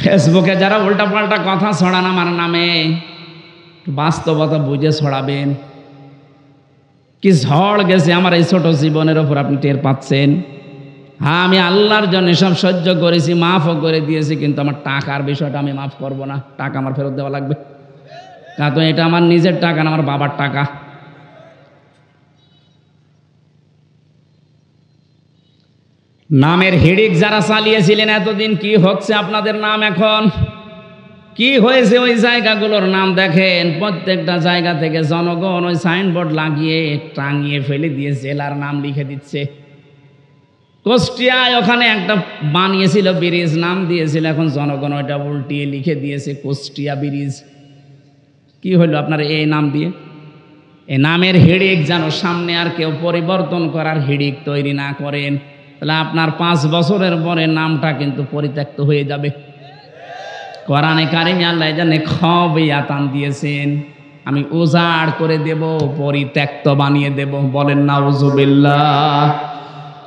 ফেসবুকে যারা উল্টাপাল্টা কথা ছড়ান আমার নামে, বাস্তবতা বুঝে ছড়াবেন। কি ঝড় গেছে আমার এই ছোট জীবনের ওপর, আপনি টের পাচ্ছেন। হ্যাঁ, আমি আল্লাহর জন্য সব সহ্য করেছি, মাফও করে দিয়েছি, কিন্তু আমার টাকার বিষয়টা আমি মাফ করব না। টাকা আমার ফেরত দেওয়া লাগবে, কারণ এটা আমার নিজের টাকা না, আমার বাবার টাকা। নামের হিড়িক যারা চালিয়েছিলেন এতদিন, কি হচ্ছে আপনাদের নাম এখন? কি হয়েছে ওই জায়গাগুলোর নাম দেখেন। প্রত্যেকটা জায়গা থেকে জনগণ ওই সাইনবোর্ড লাগিয়ে টাঙিয়ে ফেলে দিয়ে জেলার নাম লিখে দিচ্ছে। কুষ্টিয়ায় ওখানে একটা বানিয়েছিল ব্রিজ, নাম দিয়েছিল, এখন জনগণ ওইটা উল্টিয়ে লিখে দিয়েছে কুষ্টিয়া ব্রিজ। কি হলো আপনার এই নাম দিয়ে? এই নামের হিড়িক যেন সামনে আর কেউ পরিবর্তন করার হিড়িক তৈরি না করেন, তাহলে আপনার 5 বছরের পরে নামটা কিন্তু পরিত্যক্ত হয়ে যাবে। কোরআনে কারিমে আল্লাহ জানে খবিয়াতান দিয়েছেন, আমি উজাড় করে দেব, পরিত্যক্ত বানিয়ে দেব। বলেন নাউজুবিল্লাহ।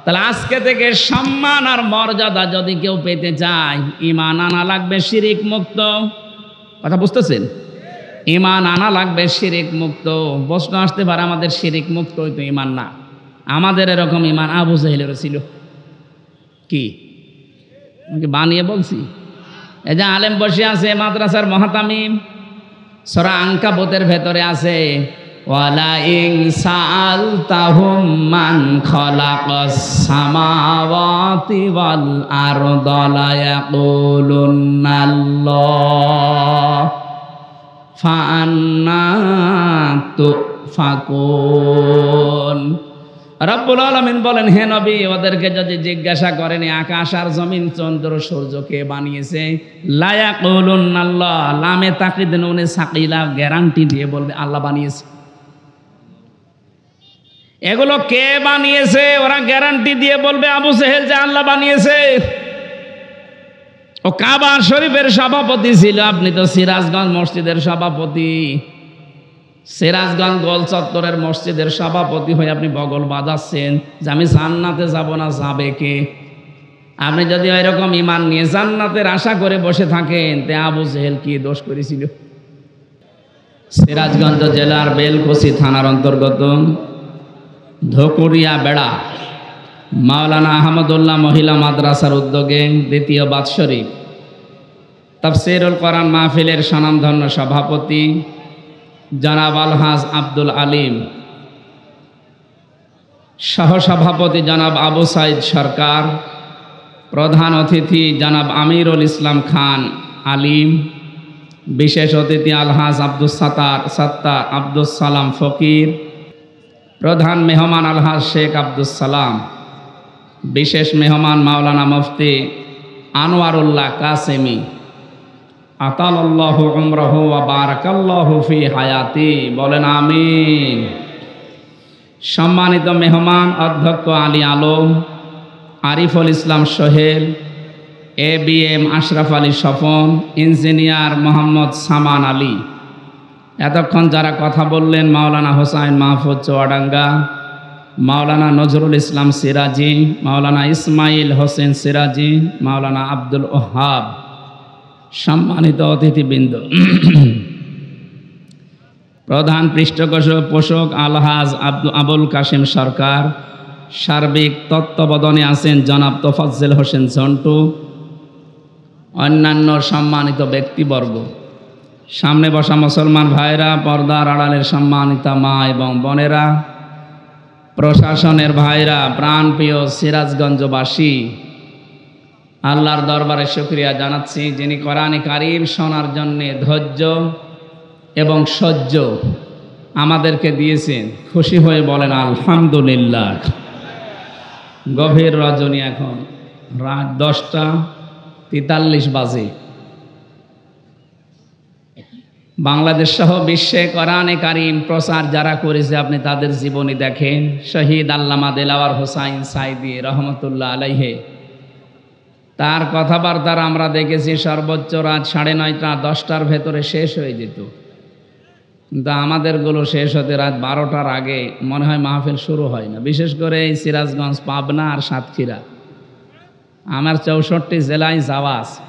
তাহলে আজকে থেকে সম্মান আর মর্যাদা যদি কেউ পেতে চায়, ঈমান আনা লাগবে শিরিক মুক্ত। কথা বুঝতেছেন? ঈমান আনা লাগবে শিরিক মুক্ত। প্রশ্ন আসতে পারে আমাদের শিরিক মুক্ত হইতো ঈমান না, আমাদের এরকম ঈমান আবু জাহেলেরও ছিল। কি বানিয়ে বলছি? এই যে আলেম বসে আছে মাদ্রাসার মহাতামিম, সূরা আনকাবুতের ভেতরে আছে, ওয়ালা ইন সাআলতাহুম মান খালাকাস সামাওয়াতি ওয়াল আরদা লা ইয়াকুলুন্নাল্লাহ ফাআন্না তুফাকুন। রব্বুল আলামিন বলেন, হে নবী, ওদেরকে যদি জিজ্ঞাসা করেন আকাশ আর জমিন, চন্দ্র সূর্য কে বানিয়েছে, লা ইয়াকুলুন্নাল্লাহ, লামে তাকিদ নুনে সাকিলা, গ্যারান্টি দিয়ে বলবে আল্লাহ বানিয়েছে। এগুলো কে বানিয়েছে? ওরা গ্যারান্টি দিয়ে বলবে আবু জেহেল যে আল্লাহ বানিয়েছে। ও কাবা শরীফের সভাপতি ছিল, আপনি তো সিরাজগঞ্জ মসজিদের সভাপতি, সিরাজগঞ্জ গোল চত্বরের মসজিদের সভাপতি হয়ে আপনি বগল বাজাচ্ছেন যে আমি জান্নাতে যাব না, যাবে কে? আপনি যদি এরকম ঈমান নিয়ে জান্নাতের আশা করে বসে থাকেন, তে আবু জেহেল কি দোষ করেছিল? সিরাজগঞ্জ জেলার বেলকুচি থানার অন্তর্গত ধকুরিয়া বেড়া মাওলানা আহমদুল্লাহ মহিলা মাদ্রাসার উদ্যোগে দ্বিতীয় বাৎসরিক তাফসীরুল কোরআন মাহফিলের স্বনামধন্য সভাপতি জনাব আলহাজ আব্দুল আলিম, সহসভাপতি জনাব আবু সাইদ সরকার, প্রধান অতিথি জনাব আমিরুল ইসলাম খান আলিম, বিশেষ অতিথি আলহাজ সত্তার আব্দুস সালাম ফকির, প্রধান মেহমান আলহাজ শেখ আব্দুস সালাম, বিশেষ মেহমান মাওলানা মুফতি আনোয়ারুল্লাহ কাসেমি, আতালাল্লাহু উমরাহু ওয়া বারাকাল্লাহু ফি হায়াতি। বলেন আমিন। সম্মানিত মেহমান অধ্যক্ষ আলী আলম, আরিফুল ইসলাম সোহেল, ABM আশরাফ আলী স্বপন, ইঞ্জিনিয়ার মোহাম্মদ সামান আলী, এতক্ষণ যারা কথা বললেন, মাওলানা হোসাইন মাহফুজ চুয়াডাঙ্গা, মাওলানা নজরুল ইসলাম সিরাজি, মাওলানা ইসমাইল হোসেন সিরাজি, মাওলানা আব্দুল ওহাব, সম্মানিত অতিথিবৃন্দ, প্রধান পৃষ্ঠপোষক আলহাজ আবুল কাশেম সরকার, সার্বিক তত্ত্বাবধানে আছেন জনাব তোফাজ্জল হোসেন ঝন্টু, অন্যান্য সম্মানিত ব্যক্তিবর্গ, সামনে বসা মুসলমান ভাইরা, পর্দার আড়ালের সম্মানিতা মা এবং বোনেরা, প্রশাসনের ভাইরা, প্রাণপ্রিয় সিরাজগঞ্জবাসী, আল্লাহর দরবারে শুকরিয়া জানাচ্ছি যিনি কোরআনে কারীম শোনার জন্যে ধৈর্য এবং সহ্য আমাদেরকে দিয়েছেন। খুশি হয়ে বলেন আলহামদুলিল্লাহ। গভীর রজনী, এখন রাত 10:43 বাজে। বাংলাদেশ সহ বিশ্বে কোরআনে কারীম প্রচার যারা করেছে আপনি তাদের জীবনী দেখেন। শহীদ আল্লামা দেলাওয়ার হোসাইন সাইদি রহমতুল্লাহ আলাইহে, তার কথাবার্তার আমরা দেখেছি সর্বোচ্চ রাত 9:30 10টার ভেতরে শেষ হয়ে যেত, কিন্তু আমাদেরগুলো শেষ হতে রাত 12টার আগে মনে হয় মাহফিল শুরু হয় না। বিশেষ করে এই সিরাজগঞ্জ, পাবনা আর সাতক্ষীরা, আমার 64 জেলায় যাওয়া আছে।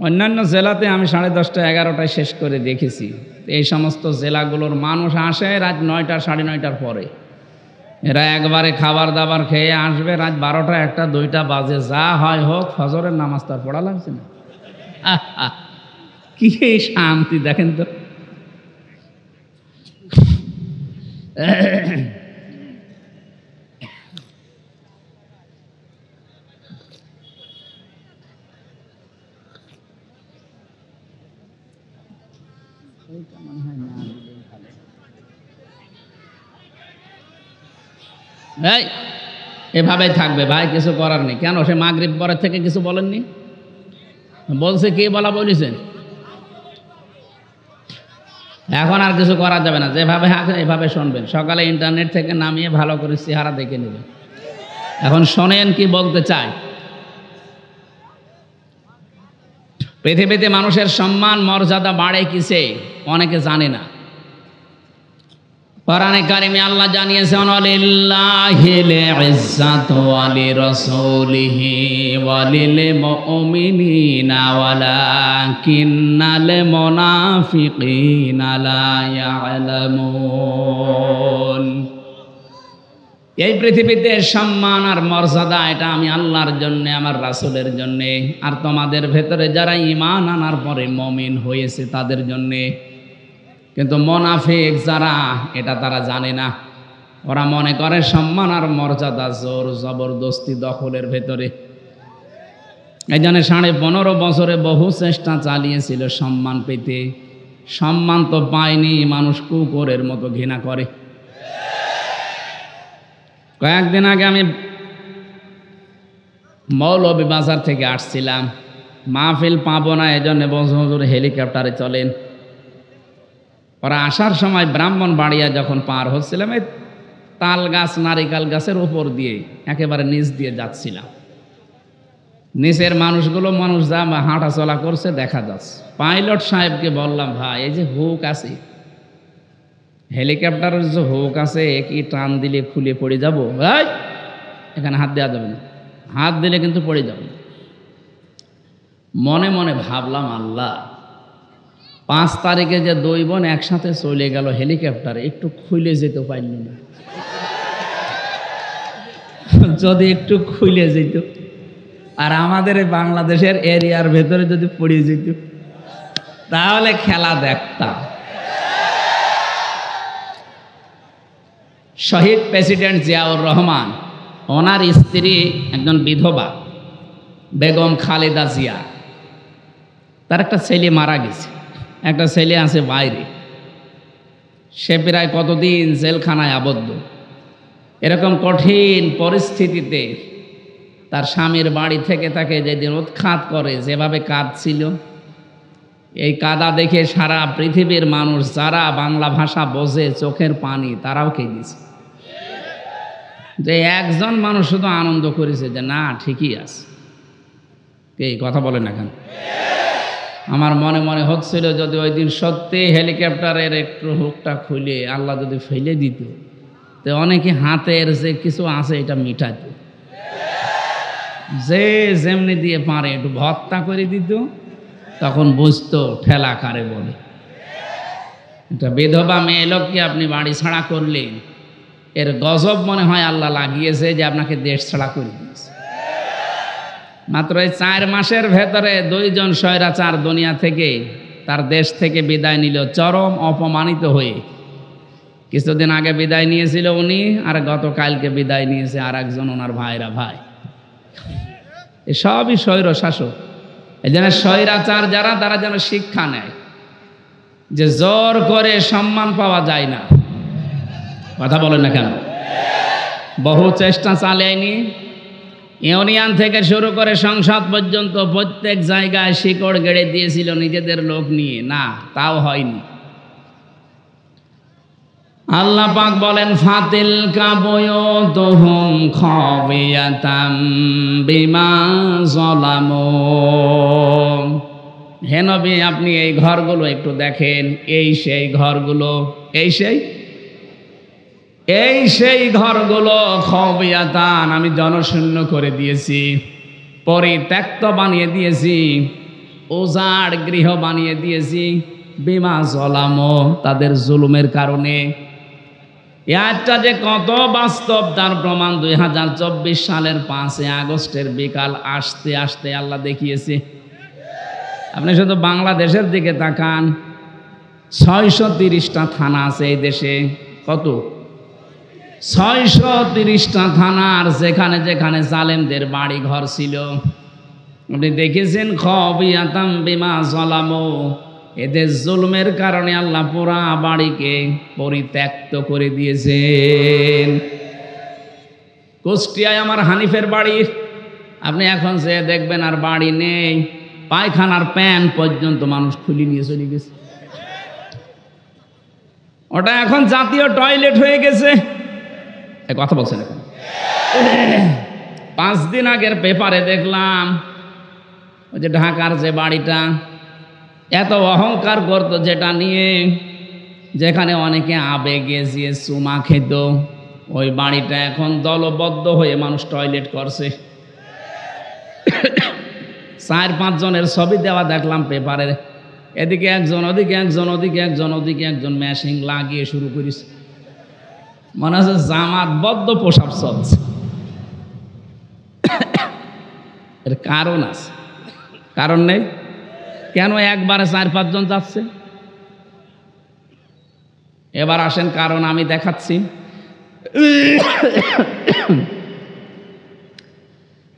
অন্যান্য জেলাতে আমি 10:30 11টায় শেষ করে দেখেছি। এই সমস্ত জেলাগুলোর মানুষ আসে রাত 9টা 9:30টার পরে। এরা একবারে খাবার দাবার খেয়ে আসবে রাত 12টা 1টা 2টা বাজে, যা হয় হোক, ফজরের নামাজ তার পড়া লাগছে না। কি শান্তি দেখেন তো। এই এভাবে থাকবে ভাই, কিছু করার নেই। কেন সে মাগরিব পরের থেকে কিছু বলেননি? বলছে কি বলা বলেছেন? এখন আর কিছু করা যাবে না, যেভাবে এভাবে শুনবেন। সকালে ইন্টারনেট থেকে নামিয়ে ভালো করে চেহারা দেখে নেবেন। এখন শোনেন কি বলতে চাই। পৃথিবীতে মানুষের সম্মান মর্যাদা বাড়ে কিসে অনেকে জানে না। কোরআনে কারিমে আল্লাহ জানিয়েছেন, ওয়ালিল্লাহিল ইজ্জাতু ওয়া লিরাসূলিহি ওয়া লিল মুমিনিনা ওয়ালাকিন্নাল মুনাফিকিনা লা ইয়ালামুন। এই পৃথিবীতে সম্মান আর মর্যাদা এটা আমি আল্লাহর জন্য, আমার রাসূলের জন্য, আর তোমাদের ভেতরে যারা ঈমান আনার পরে মুমিন হয়েছে তাদের জন্য। কিন্তু মুনাফিক যারা, এটা তারা জানে না। ওরা মনে করে সম্মান আর মর্যাদা জোর জবরদস্তি দখলের ভেতরে। এই জন্য 15.5 বছরে বহু চেষ্টা চালিয়েছিল সম্মান পেতে। সম্মান তো পায়নি, মানুষ কুকুরের মতো ঘৃণা করে। কয়েকদিন আগে আমি মৌলভীবাজার থেকে আসছিলাম, মাহফিল পাবো না এজন্য বলছে হুজুর হেলিকপ্টারে চলেন। ওরা আসার সময় ব্রাহ্মণবাড়িয়া যখন পার হচ্ছিলাম, এই তাল গাছ নারিকেল গাছের উপর দিয়ে একেবারে নিচ দিয়ে যাচ্ছিলাম। নিচের মানুষগুলো যা হাঁটা চলা করছে দেখা যাচ্ছে। পাইলট সাহেবকে বললাম, ভাই এই যে হুক আছে, হেলিকপ্টারের যে হুক আছে, কি টান দিলে খুলে পড়ে যাবো? ভাই এখানে হাত দেওয়া যাবে না, হাত দিলে কিন্তু পড়ে যাবে। মনে মনে ভাবলাম, আল্লাহ 5 তারিখে যে 2 বোন একসাথে চলে গেল হেলিকপ্টারে, একটু খুলে যেতে পারল না। যদি একটু খুলে যেত, আর আমাদের বাংলাদেশের এরিয়ার ভেতরে যদি পড়ে যেত, তাহলে খেলা দেখতাম। শহীদ প্রেসিডেন্ট জিয়াউর রহমান, ওনার স্ত্রী একজন বিধবা বেগম খালেদা জিয়া, তার একটা ছেলে মারা গেছে, একটা ছেলে আছে বাইরে। সে প্রায় কতদিন জেলখানায় আবদ্ধ। এরকম কঠিন পরিস্থিতিতে তার স্বামীর বাড়ি থেকে তাকে যেদিন উৎখাত করে, যেভাবে কাঁদছিল, এই কাদা দেখে সারা পৃথিবীর মানুষ যারা বাংলা ভাষা বোঝে, চোখের পানি তারাও কেঁদেছে। যে একজন মানুষ শুধু আনন্দ করেছে যে না ঠিকই আছে। কে কথা বলে না কেন? আমার মনে মনে হচ্ছিল যদি ওই দিন সত্যি হেলিকপ্টারের একটু হুকটা খুলে আল্লাহ যদি ফেলে দিত, তো অনেকে হাতের যে কিছু আছে এটা মিটাত, যে যেমনি দিয়ে পারে একটু ভর্তা করে দিত, তখন বুঝতো ঠেলা কারে বলে। এটা বিধবা মেয়ে লোককে আপনি বাড়ি ছাড়া করলেন, এর গজব মনে হয় আল্লাহ লাগিয়েছে যে আপনাকে দেশ ছাড়া করে দিয়েছে। মাত্র এই 4 মাসের ভেতরে 2 জন স্বৈরাচার দুনিয়া থেকে, তার দেশ থেকে বিদায় নিল চরম অপমানিত হয়ে। কিছুদিন আগে বিদায় নিয়েছিল উনি, আর গতকালকে বিদায় নিয়েছে আর একজন ওনার ভাইরা ভাই। সবই স্বৈর শাসক। এই জন্য স্বৈরাচার যারা, তারা যেন শিক্ষা নেয় যে জোর করে সম্মান পাওয়া যায় না। কথা বলেন না কেন? বহু চেষ্টা চালায়নি, ইউনিয়ন থেকে শুরু করে সংসদ পর্যন্ত প্রত্যেক জায়গায় শিকড় গেড়ে দিয়েছিল নিজেদের লোক নিয়ে, না তাও হয়নি। আল্লাহ পাক বলেন, ফাতিল কাবুয়ুতুহুম খাবিয়াতাম বিমা যালামু। হে নবী, আপনি এই ঘরগুলো একটু দেখেন, এই সেই ঘরগুলো, এই সেই ঘরগুলো খাবিয়াতান, আমি জনশূন্য করে দিয়েছি, পরিত্যক্ত বানিয়ে দিয়েছি। ওজাড় গৃহ বানিয়ে দিয়েছি বিমা জলামো, তাদের জুলুমের কারণে। এই আয়াতটা যে কত বাস্তব তার প্রমাণ 2024 সালের 5 আগস্টের বিকাল আসতে আসতে আল্লাহ দেখিয়েছে। আপনি শুধু বাংলাদেশের দিকে তাকান, 630টা থানা আছে এই দেশে। কত? 630টা থানার যেখানে যেখানে জালেমদের বাড়ি ঘর ছিল, আপনি দেখেছেন খাবিয়াতাম বিমা জলামু, এদের জুলুমের কারণে আল্লাহ পুরা বাড়িকে পরিত্যক্ত করে দিয়েছেন। কুষ্টিয়ায় আমার হানিফের বাড়ি, আপনি এখন যে দেখবেন আর বাড়ি নেই, পায়খানার প্যান পর্যন্ত মানুষ খুলে নিয়ে চলে গেছে। ওটা এখন জাতীয় টয়লেট হয়ে গেছে। কথা বলছেন এখন? 5 দিন আগের পেপারে দেখলাম ওই যে ঢাকার যে বাড়িটা এত অহংকার করতো, যেটা নিয়ে যেখানে অনেকে আবেগে যে চুমা খেত, ওই বাড়িটা এখন দলবদ্ধ হয়ে মানুষ টয়লেট করছে। 4-5 জনের ছবি দেওয়া দেখলাম পেপারে, এদিকে একজন, ওদিকে একজন, ওদিকে একজন, ওদিকে একজন, মেশিন লাগিয়ে শুরু করিস। মনে হচ্ছে জামাতবদ্ধ পোশাক চলছে। এর কারণ আছে, কারণ নেই কেন? একবারে 4-5 জন যাচ্ছে। এবার আসেন কারণ আমি দেখাচ্ছি।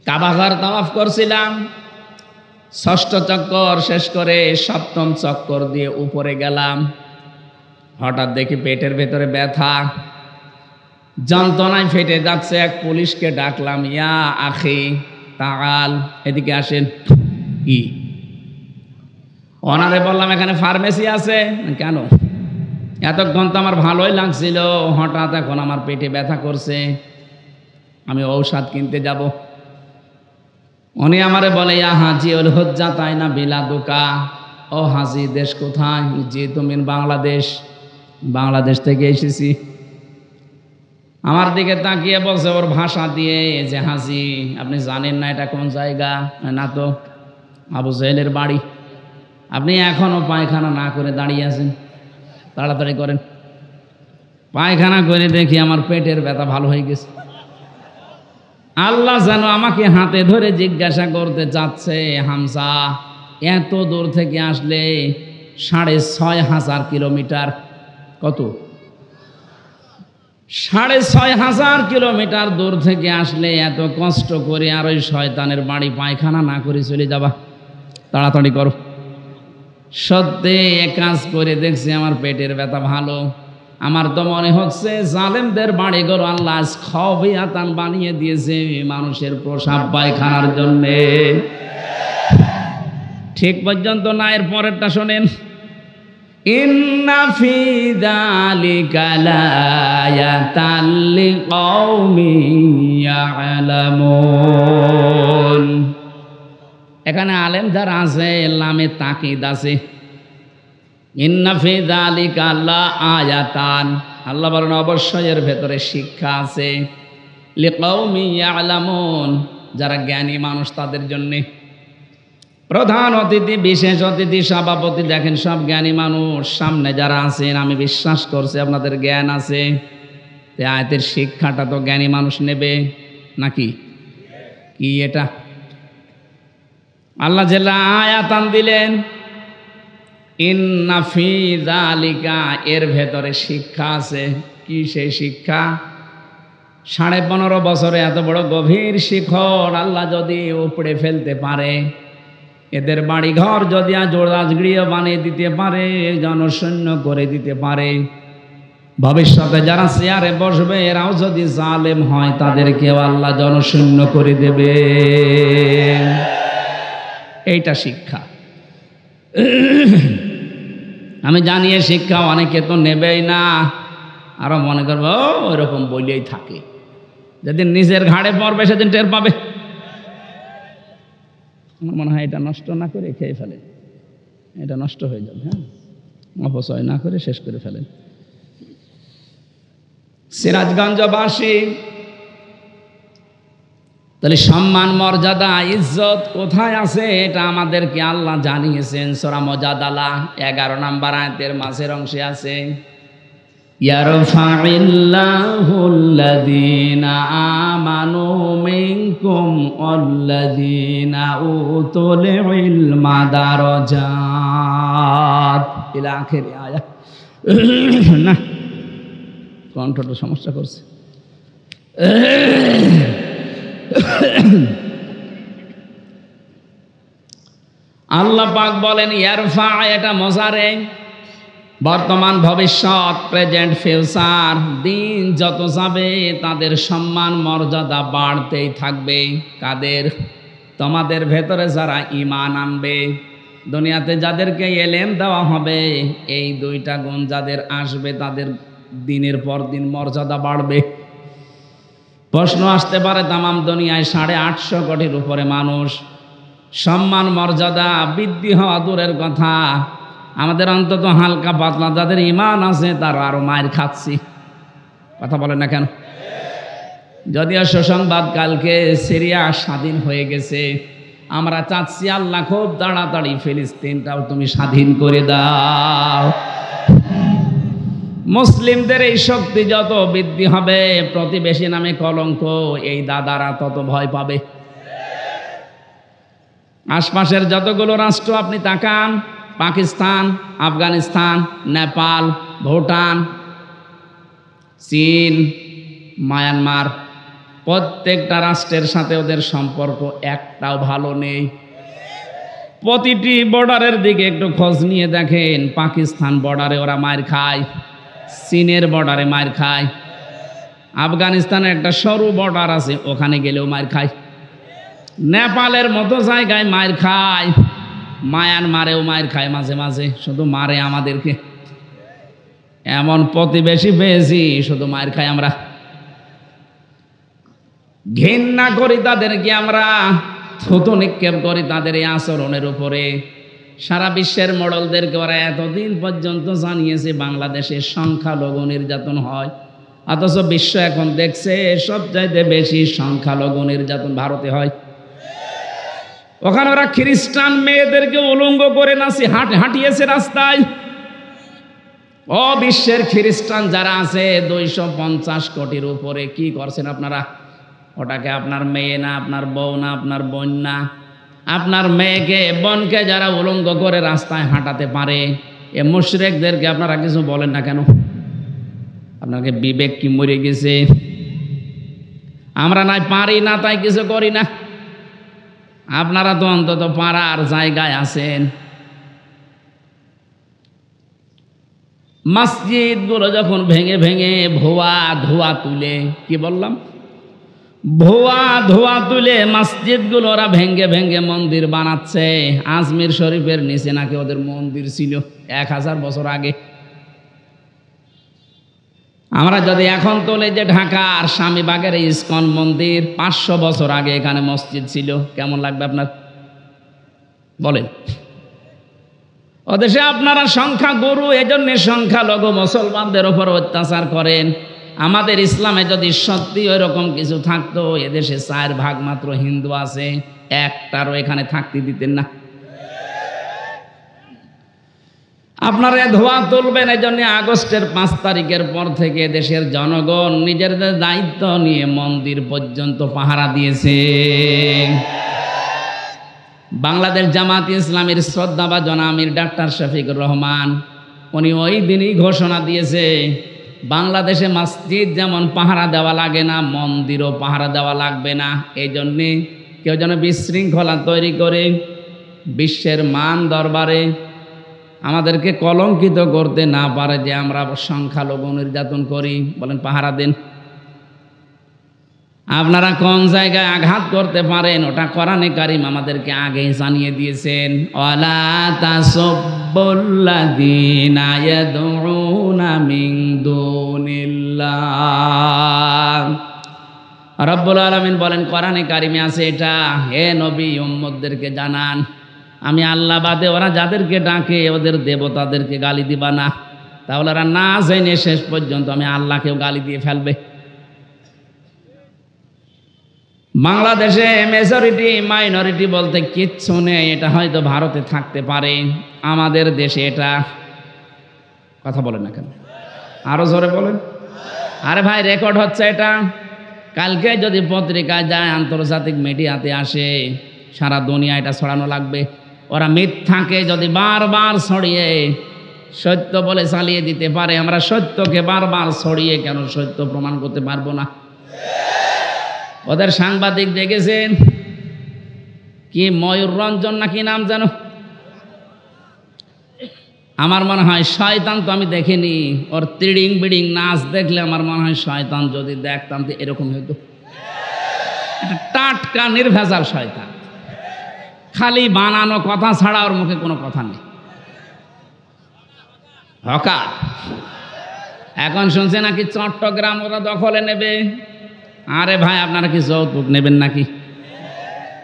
কাবাঘর তাওয়াফ করছিলাম, 6ষ্ঠ চক্কর শেষ করে 7ম চক্কর দিয়ে উপরে গেলাম। হঠাৎ দেখি পেটের ভেতরে ব্যথা, যন্ত্রণায় ফেটে যাচ্ছে। এক পুলিশকে ডাকলাম, ইয়া আখি তাআল, এদিকে আসেন। কি? ওনারে বললাম এখানে ফার্মেসি আছে। কেন? এতক্ষণ তো আমার ভালোই লাগছিল, হঠাৎ এখন আমার পেটে ব্যথা করছে, আমি ঔষধ কিনতে যাব। উনি আমারে বলে, ইয়া হাজি উল হুজ্জা তাই না বিলাদুকা। ও হাজি, দেশ কোথায়? জি তুমি বাংলাদেশ। বাংলাদেশ থেকে এসেছি। আমার দিকে তাকিয়ে বলছে ওর ভাষা দিয়ে যে, হাজি আপনি জানেন না এটা কোন জায়গা? না তো, আবু জেহেলের বাড়ি। আপনি এখনো পায়খানা না করে দাঁড়িয়ে আছেন, তাড়াতাড়ি করেন। পায়খানা করে দেখি আমার পেটের ব্যথা ভালো হয়ে গেছে। আল্লাহ যেন আমাকে হাতে ধরে জিজ্ঞাসা করতে চাচ্ছে, হামজা এত দূর থেকে আসলে 6,500 কিলোমিটার, কত? 6,500 কিলোমিটার দূর থেকে আসলে এত কষ্ট করে আর ওই শয়তানের বাড়ি পায়খানা না করে চলে যাবা, তাড়াতাড়ি করো। সত্যি এ কাজ করে দেখছি আমার পেটের ব্যথা ভালো। আমার তো মনে হচ্ছে জালেমদের বাড়ি ঘর আল্লাহ খাবিয়াতান বানিয়ে দিয়েছে মানুষের প্রসাব পায়খানার জন্যে। ঠিক পর্যন্ত না, এর পরেরটা শোনেন। ইন্না ফি যালিকা লায়াতাল লিকাউমিন ইয়ালামুন। এখানে আলেম যারা আছে লামে তাকিদ আছে। ইন্না ফি যালিকা লাআয়াতান, আল্লাহ বলেন অবশ্যই এর ভেতরে শিক্ষা আছে। লিকাউমিন ইয়ালামুন, যারা জ্ঞানী মানুষ তাদের জন্যে। প্রধান অতিথি, বিশেষ অতিথি, সভাপতি, দেখেন সব জ্ঞানী মানুষ। সামনে যারা আছেন আমি বিশ্বাস করছি আপনাদের জ্ঞান আছে। আয়াতের শিক্ষাটা তো জ্ঞানী মানুষ নেবে নাকি? কি এটা? আল্লাহ জেলা আয়াতান দিলেন, ইন্না ফি যালিকা, এর ভেতরে শিক্ষা আছে। কি সেই শিক্ষা? 15.5 বছরে এত বড় গভীর শিখর আল্লাহ যদি উপড়ে ফেলতে পারে, এদের বাড়ি ঘর যদি জোড়াজগৃহ বানিয়ে দিতে পারে, জনশূন্য করে দিতে পারে, ভবিষ্যতে যারা চেয়ারে বসবে এরাও যদি জালেম হয় তাদেরকেও আল্লাহ জনশূন্য করে দেবে। এইটা শিক্ষা। আমি জানি এই শিক্ষা অনেকে তো নেবেই না, আরো মনে করবো ওইরকম বলেই থাকে। যেদিন নিজের ঘাড়ে পড়বে সেদিন টের পাবে। আমার মনে হয় এটা নষ্ট না করে খেয়ে ফেলে, এটা নষ্ট হয়ে যাবে। হ্যাঁ, অপচয় না করে শেষ করে ফেলেন। সিরাজগঞ্জবাসী তাহলে সম্মান মর্যাদা ইজ্জত কোথায় আছে এটা আমাদেরকে আল্লাহ জানিয়েছেন সূরা মুজাদালা 11 নম্বর আয়াতের মাঝের অংশে আছে, ইয়ারফাইল্লাহুল্লাযীনা আমানু মিনকুম ওয়াল্লাযীনা উতুল ইলমা দারাজাত ইলা আখির আয়াত। না, কণ্ঠটা সমস্যা করছে। আল্লাহ পাক বলেন ইয়ারফা, এটা মজারে, বর্তমান ভবিষ্যৎ, প্রেজেন্ট ফিউচার। দিন যত যাবে তাদের সম্মান মর্যাদা বাড়তেই থাকবে। কাদের? তোমাদের ভেতরে যারা ঈমান আনবে, দুনিয়াতে যাদেরকে ইলম দেওয়া হবে, এই দুইটা গুণ যাদের আসবে তাদের দিনের পর দিন মর্যাদা বাড়বে। প্রশ্ন আসতে পারে, তামাম দুনিয়ায় 850 কোটির উপরে মানুষ, সম্মান মর্যাদা বৃদ্ধি হওয়া দূরের কথা, আমাদের অন্তত হালকা পাতলা যাদের ঈমান আছে তারা আরো মায়ের খাচ্ছি। কথা বলেন না কেন? যদিও সুসংবাদ, কালকে সিরিয়া স্বাধীন হয়ে গেছে। আমরা চাচ্ছি আল্লাহ খুব তাড়াতাড়ি ফিলিস্তিনটাও তুমি স্বাধীন করে দাও। মুসলিমদের এই শক্তি যত বৃদ্ধি হবে, প্রতিবেশী নামে কলঙ্ক, এই দাদারা তত ভয় পাবে। আশপাশের যতগুলো রাষ্ট্র আপনি তাকান, পাকিস্তান, আফগানিস্তান, নেপাল, ভুটান, চীন, মায়ানমার, প্রত্যেকটা রাষ্ট্রের সাথে ওদের সম্পর্ক একটাও ভালো নেই। প্রতিটি বর্ডারের দিকে একটু খোঁজ নিয়ে দেখেন, পাকিস্তান বর্ডারে ওরা মার খায়, চীনের বর্ডারে মার খায়, আফগানিস্তানের একটা সরু বর্ডার আছে ওখানে গেলেও মার খায়, নেপালের মতো জায়গায় মার খায়, মায়ানমারেও মার খায় মাঝে মাঝে, শুধু মারে আমাদেরকে। এমন প্রতিবেশী পেয়েছি শুধু মার খায় আমরা, ঘৃণা করি তাদেরকে, আমরা থুতু নিক্ষেপ করি তাদের এই আচরণের উপরে। সারা বিশ্বের মডেলদেরকে ওরা এতদিন পর্যন্ত জানিয়েছে বাংলাদেশে সংখ্যালঘু নির্যাতন হয়, অথচ বিশ্ব এখন দেখছে সবচাইতে বেশি সংখ্যালঘু নির্যাতন ভারতে হয়। ওখানে ওরা খ্রিস্টান মেয়েদেরকে উলঙ্গ করে নাচি হাঁটিয়েছে রাস্তায়। ও বিশ্বের খ্রিস্টান যারা আছে 250 কোটির উপরে, কি করছেন আপনারা? ওটাকে আপনার মেয়ে না, আপনার বউ না, আপনার বোন না, আপনার মেয়েকে বোনকে যারা উলঙ্গ করে রাস্তায় হাঁটাতে পারে, এ মুশরিকদেরকে আপনারা কিছু বলেন না কেন? আপনাকে বিবেক কি মরে গেছে? আমরা নাই পারি না তাই কিছু করি না, আপনারা তো অন্তত পারার জায়গায় আছেন। মসজিদগুলো যখন ভেঙে ভেঙে ভুয়া ধোয়া তুলে, কি বললাম? ভুয়া ধোয়া তুলে মসজিদগুলো ওরা ভেঙে ভেঙে মন্দির বানাচ্ছে। আজমির শরীফের নিচে নাকি ওদের মন্দির ছিল 1000 বছর আগে। আমরা যদি এখন তোলে যে ঢাকার স্বামীবাগের ইসকন মন্দির 500 বছর আগে এখানে মসজিদ ছিল, কেমন লাগবে আপনার? বলেন। ওদেশে আপনারা সংখ্যা গুরু, এজন্য সংখ্যালঘু মুসলমানদের ওপর অত্যাচার করেন। আমাদের ইসলামে যদি সত্যি ওই রকম কিছু থাকতো, এদেশে 4 ভাগ মাত্র হিন্দু আছে, একটারও এখানে থাকতে দিতেন না। আপনারা ধোয়া তুলবেন, এই জন্য আগস্টের 5 তারিখের পর থেকে দেশের জনগণ নিজেদের দায়িত্ব নিয়ে মন্দির পর্যন্ত পাহারা দিয়েছে। বাংলাদেশ জামাত ইসলামের শ্রদ্ধাভাজন আমির ডাক্তার শফিকুর রহমান, উনি ওই দিনই ঘোষণা দিয়েছে, বাংলাদেশে মসজিদ যেমন পাহারা দেওয়া লাগে না, মন্দিরও পাহারা দেওয়া লাগবে না। এই জন্যে কেউ যেন বিশৃঙ্খলা তৈরি করে বিশ্বের মান দরবারে আমাদেরকে কলঙ্কিত করতে না পারে যে আমরা সংখ্যালঘু নির্যাতন করি। বলেন, পাহারা দেন। আপনারা কোন জায়গায় আঘাত করতে পারেন ওটা কোরআনে কারীম আমাদেরকে আগেই জানিয়ে দিয়েছেন। ওয়ালা তাসুবুল্লাযীনা ইয়াদউনা মিন দুনিল্লাহ। রব্বুল আলামিন বলেন কোরআনে কারীমে আছে এটা, হে নবী উম্মতদেরকে জানান, আমি আল্লাহ বাদে ওরা যাদেরকে ডাকে ওদের দেবতাদেরকে গালি দিবা না। তাহলে ওরা না জেনে শেষ পর্যন্ত আমি আল্লাহকেও গালি দিয়ে ফেলবে। বাংলাদেশে মেজরিটি মাইনরিটি বলতে কিচ্ছু নেই। এটা হয়তো ভারতে থাকতে পারে, আমাদের দেশে এটা কথা বলেন না কেন? আরো জোরে বলেন। আরে ভাই রেকর্ড হচ্ছে এটা। কালকে যদি পত্রিকায় যায়, আন্তর্জাতিক মিডিয়াতে আসে, সারা দুনিয়া এটা ছড়ানো লাগবে। ওরা মিথ্যাকে যদি বারবার ছড়িয়ে সত্য বলে চালিয়ে দিতে পারে, আমরা সত্যকে বারবার ছড়িয়ে কেন সত্য প্রমাণ করতে পারবো না? ওদের সাংবাদিক দেখেছেন কি, ময়ূর রঞ্জন নাকি নাম জানো, আমার মনে হয় শয়তান, তো আমি দেখিনি, ওর তিড়িং বিড়িং নাচ দেখলে আমার মনে হয় শয়তান যদি দেখতাম তো এরকম হইতো। এটা টাটকা নির্ভেজাল শয়তান, খালি বানানো কথা ছাড়া ওর মুখে কোনো কথা নেই। হকার এখন শুনছে নাকি চট্টগ্রাম ওরা দখলে নেবে। আরে ভাই আপনারা কি যৌতুক নেবেন নাকি?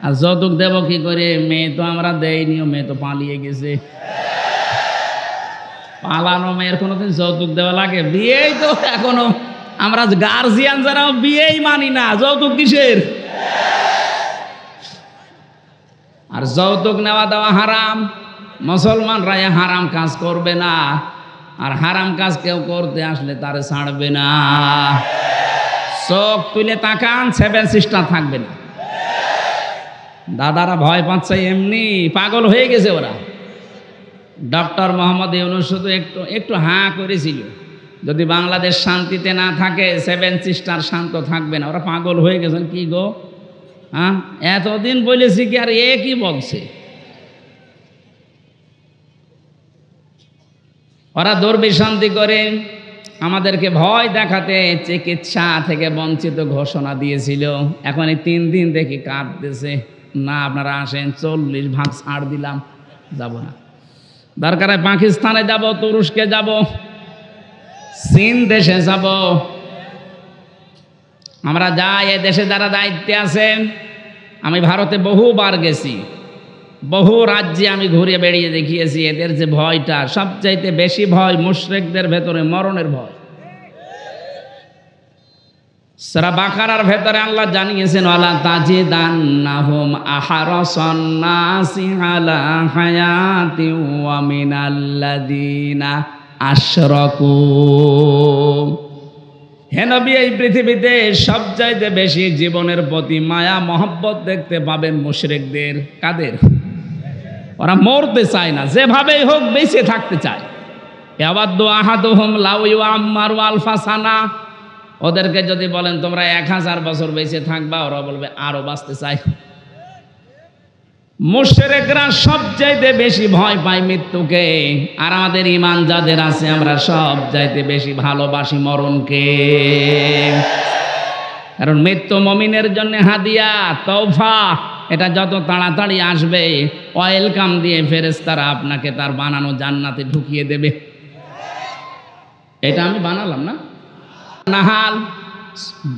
আর যৌতুক দেব কি করে? মেয়ে তো আমরা দেইনি, মেয়ে তো পালিয়ে গেছে। পালানো মেয়ের কোনোদিন যৌতুক দেওয়া লাগে? বিয়েই তো এখনো আমরা গার্জিয়ান যারা বিয়েই মানি না, যৌতুক কিসের? আর যৌতুক নেওয়া দেওয়া হারাম। মুসলমানরা হারাম কাজ করবে না, আর হারাম কাজ কেউ করতে আসলে তারে ছাড়বে না। চোখ তুলে তাকান, 7 সিস্টার থাকবে না। দাদারা ভয় পাচ্ছে, এমনি পাগল হয়ে গেছে ওরা। ডক্টর মোহাম্মদ ইউনূস শুধু একটু হাঁ করেছিল, যদি বাংলাদেশ শান্তিতে না থাকে 7 সিস্টার শান্ত থাকবে না। ওরা পাগল হয়ে গেছেন। কি গো, হ্যাঁ এতদিন বলেছি কি, আর এ কি বলছে? ওরা দুর্বিশান্তি করে আমাদেরকে ভয় দেখাতে চিকিৎসা থেকে বঞ্চিত ঘোষণা দিয়েছিল। এখন এই 3 দিন দেখি কাঁদতেছে, না আপনারা আসেন, 40 ভাগ ছাড় দিলাম, যাব না। দরকারে পাকিস্তানে যাব, তুরস্কে যাব, চীন দেশে যাব, আমরা যাই। এ দেশে যারা দায়িত্বে আছেন, আমি ভারতে বহুবার গেছি, বহু রাজ্যে আমি ঘুরে বেড়িয়ে দেখিয়েছি। এদের যে ভয়টা, সবচাইতে বেশি ভয় মুশরিকদের ভেতরে মরণের ভয়। সূরা বাকারার ভেতরে আল্লাহ জানিয়েছেন, ওয়ালা তাজিদান্নাহুম আহরাসান নাসি আলা হায়াতি ওয়া মিনাল্লাযিনা আশরাকু। হে নবী, এই পৃথিবীতে সবচাইতে বেশি জীবনের প্রতি মায়া মহব্বত দেখতে পাবেন মুশরিকদের। কাদের? ওরা মরতে চায় না, যেভাবেই হোক বেঁচে থাকতে চায়। ইয়াওয়াদ্দু আহাদুহুম লাউ ইউআম্মারু আলফা সানা। ওদেরকে যদি বলেন তোমরা 1000 বছর বেঁচে থাকবা, ওরা বলবে আরো বাঁচতে চাই। মুশরিকরা সবচাইতে বেশি ভয় পায় মৃত্যুকে, আর আমাদের ঈমান যাদের আছে আমরা সবচাইতে বেশি ভালোবাসি মরণকে। কারণ মৃত্যু মুমিনের জন্য হাদিয়া, তওফা। এটা যত তাড়াতাড়ি আসবে, ওয়েলকাম দিয়ে ফেরেশতারা আপনাকে তার বানানো জান্নাতে ঢুকিয়ে দেবে। এটা আমি বানালাম না। নাহাল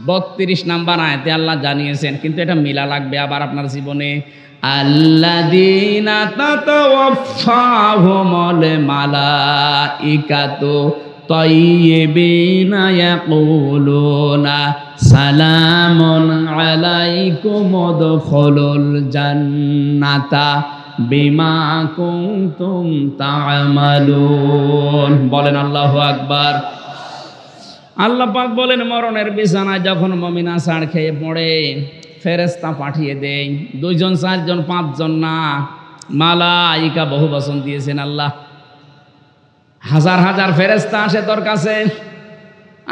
32 নাম্বার আয়াতে আল্লাহ জানিয়েছেন, কিন্তু এটা মিলা লাগবে আবার আপনার জীবনে। আল্লাযীনা তাতাওয়াফফাহুমুল মালাইকাতু তাইয়্যিবিনা ইয়াকুলুনা সালামুন আলাইকুম উদখুলুল জান্নাতা বিমা কুনতুম তা'মালুন। বলেন আল্লাহু আকবার। আল্লাহ পাক বলেন, মরণের বিছানায় যখন মুমিন আছাড় খেয়ে পড়ে, ফেরেশতা পাঠিয়ে দেয়। 2 জন 4 জন 5 জন না, মালাইকা বহু বচন দিয়েছেন আল্লাহ। হাজার হাজার ফেরেশতা আসে তোর কাছে।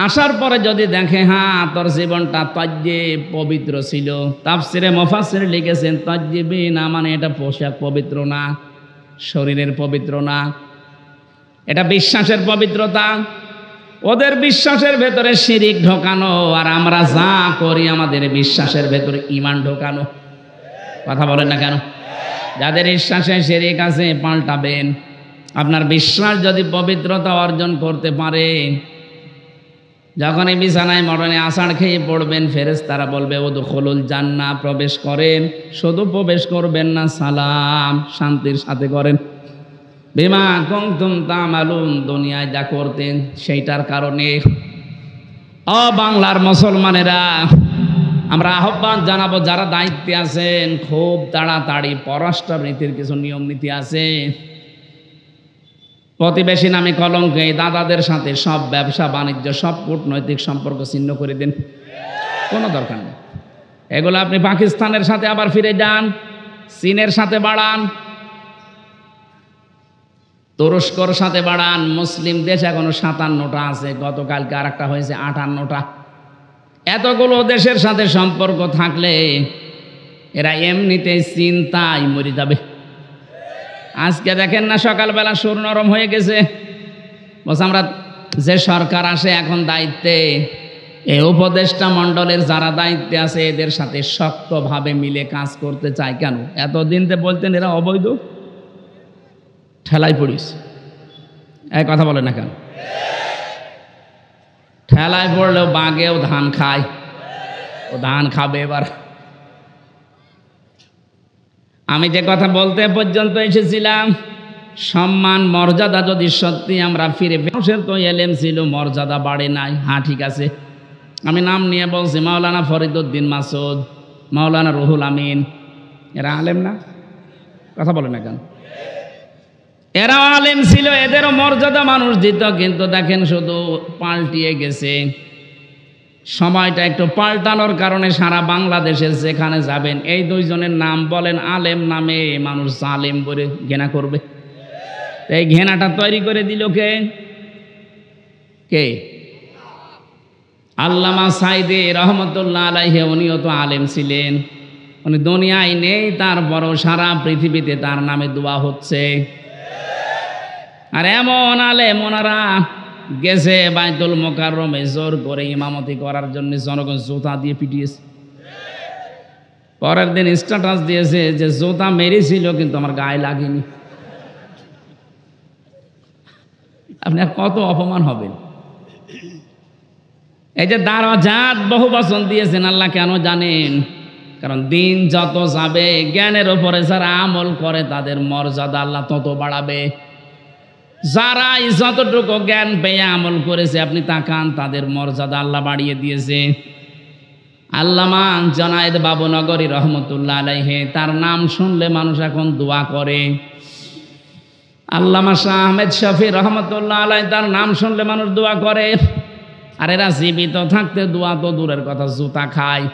আসার পরে যদি দেখে হ্যাঁ তোর জীবনটা তাজ্জিব পবিত্র ছিল, তাফসিরে মুফাসসির লিখেছেন তাজ্জিবিন মানে এটা পোশাক পবিত্র না, শরীরের পবিত্র না, এটা বিশ্বাসের পবিত্রতা। ওদের বিশ্বাসের ভেতরে শিরিক ঢোকানো, আর আমরা যা করি আমাদের বিশ্বাসের ভেতরে ঈমান ঢোকানো। কথা বলেন না কেন? যাদের বিশ্বাসে শিরিক আছে পাল্টাবেন। আপনার বিশ্বাস যদি পবিত্রতা অর্জন করতে পারে, যখন এই বিছানায় মরণে আষাঢ় খেয়ে পড়বেন, ফেরেশতারা বলবে উদখুলুল জান্নাহ, প্রবেশ করেন। শুধু প্রবেশ করবেন না, সালাম শান্তির সাথে করেন। বিমা কুনতুম তা'মালুন, দুনিয়ায় যা করতেন সেইটার কারণে। ও বাংলার মুসলমানেরা, আমরা আহ্বান জানাবো যারা দায়িত্বে আছেন, খুব তাড়াতাড়ি পররাষ্ট্রনীতির কিছু নিয়ম নীতি আছে। প্রতিবেশী নামে কলঙ্ক, এই দাদাদের সাথে সব ব্যবসা বাণিজ্য সব কূটনৈতিক সম্পর্ক ছিন্ন করে দিন, কোনো দরকার নেই। এগুলো আপনি পাকিস্তানের সাথে আবার ফিরে যান, চীনের সাথে বাড়ান, তুরস্কর সাথে বাড়ান। মুসলিম দেশ এখনো 57টা আছে, গতকালকে আর একটা হয়েছে 58টা। এতগুলো দেশের সাথে সম্পর্ক থাকলে এরা এমনিতেই চিন্তায় মরে যাবে। আজকে দেখেন না, সকালবেলা সুর নরম হয়ে গেছে, বলছে আমরা যে সরকার আসে এখন দায়িত্বে, এই উপদেষ্টা মণ্ডলের যারা দায়িত্বে আছে এদের সাথে শক্তভাবে মিলে কাজ করতে চায়। কেন? এতদিন তো বলতেন এরা অবৈধ, ঠেলায় পড়িস। এই কথা বলে না কেন? ঠেলায় পড়লেও বাঘেও ধান খায়, ও ধান খাবে এবার। আমি যে কথা বলতে পর্যন্ত এসেছিলাম, সম্মান মর্যাদা যদি সত্যি আমরা ফিরে, মানুষের তো এলেম ছিল, মর্যাদা বাড়ে নাই। হ্যাঁ ঠিক আছে, আমি নাম নিয়ে বলছি, মাওলানা ফরিদউদ্দিন মাসুদ, মাওলানা রুহুল আমিন, এরা আলেম না? কথা বলে না কেন? এরা আলেম ছিল, এদেরও মর্যাদা মানুষ দিত। কিন্তু দেখেন শুধু পাল্টিয়ে গেছে। সময়টা একটু পাল্টানোর কারণে সারা বাংলাদেশের যেখানে যাবেন এই দুইজনের নাম বলেন, আলেম নামে মানুষ জালেম বলে ঘৃণা করবে। এই ঘৃণাটা তৈরি করে দিল কে? কে? আল্লামা সাইদি রহমতুল্লাহ আলাইহি, উনিও তো আলেম ছিলেন। উনি দুনিয়ায় নেই, তারপরও সারা পৃথিবীতে তার নামে দোয়া হচ্ছে। আর এমন আলেম, ওনারা গেছে বাইতুল মোকাররমে জোর করে ইমামতি করার জন্য, জনগণ জুতা দিয়ে পিটিয়েছে। পরের দিন স্ট্যাটাস দিয়েছে যে জুতা মেরেছিল কিন্তু আমার গায়ে লাগেনি। আপনি আর কত অপমান হবেন? এই যে দারাজাত বহু বচন দিয়েছেন আল্লাহ, কেন জানেন? কারণ দিন যত যাবে, জ্ঞানের উপরে যারা আমল করে তাদের মর্যাদা আল্লাহ তত বাড়াবে। যারা যতটুকু জ্ঞান পেয়ে আমল করেছে, আপনি তাকান, তাদের মর্যাদা আল্লাহ বাড়িয়ে দিয়েছে। আল্লামা জনায়েদ বাবুনগরী রহমতুল্লাহ আলাইহি, তার নাম শুনলে মানুষ এখন দোয়া করে। আল্লামা শাহ আহমেদ শফি রহমতুল্লাহ আলাইহি, তার নাম শুনলে মানুষ দোয়া করে। আর এরা জীবিত থাকতে দোয়া তো দূরের কথা, জুতা খায়।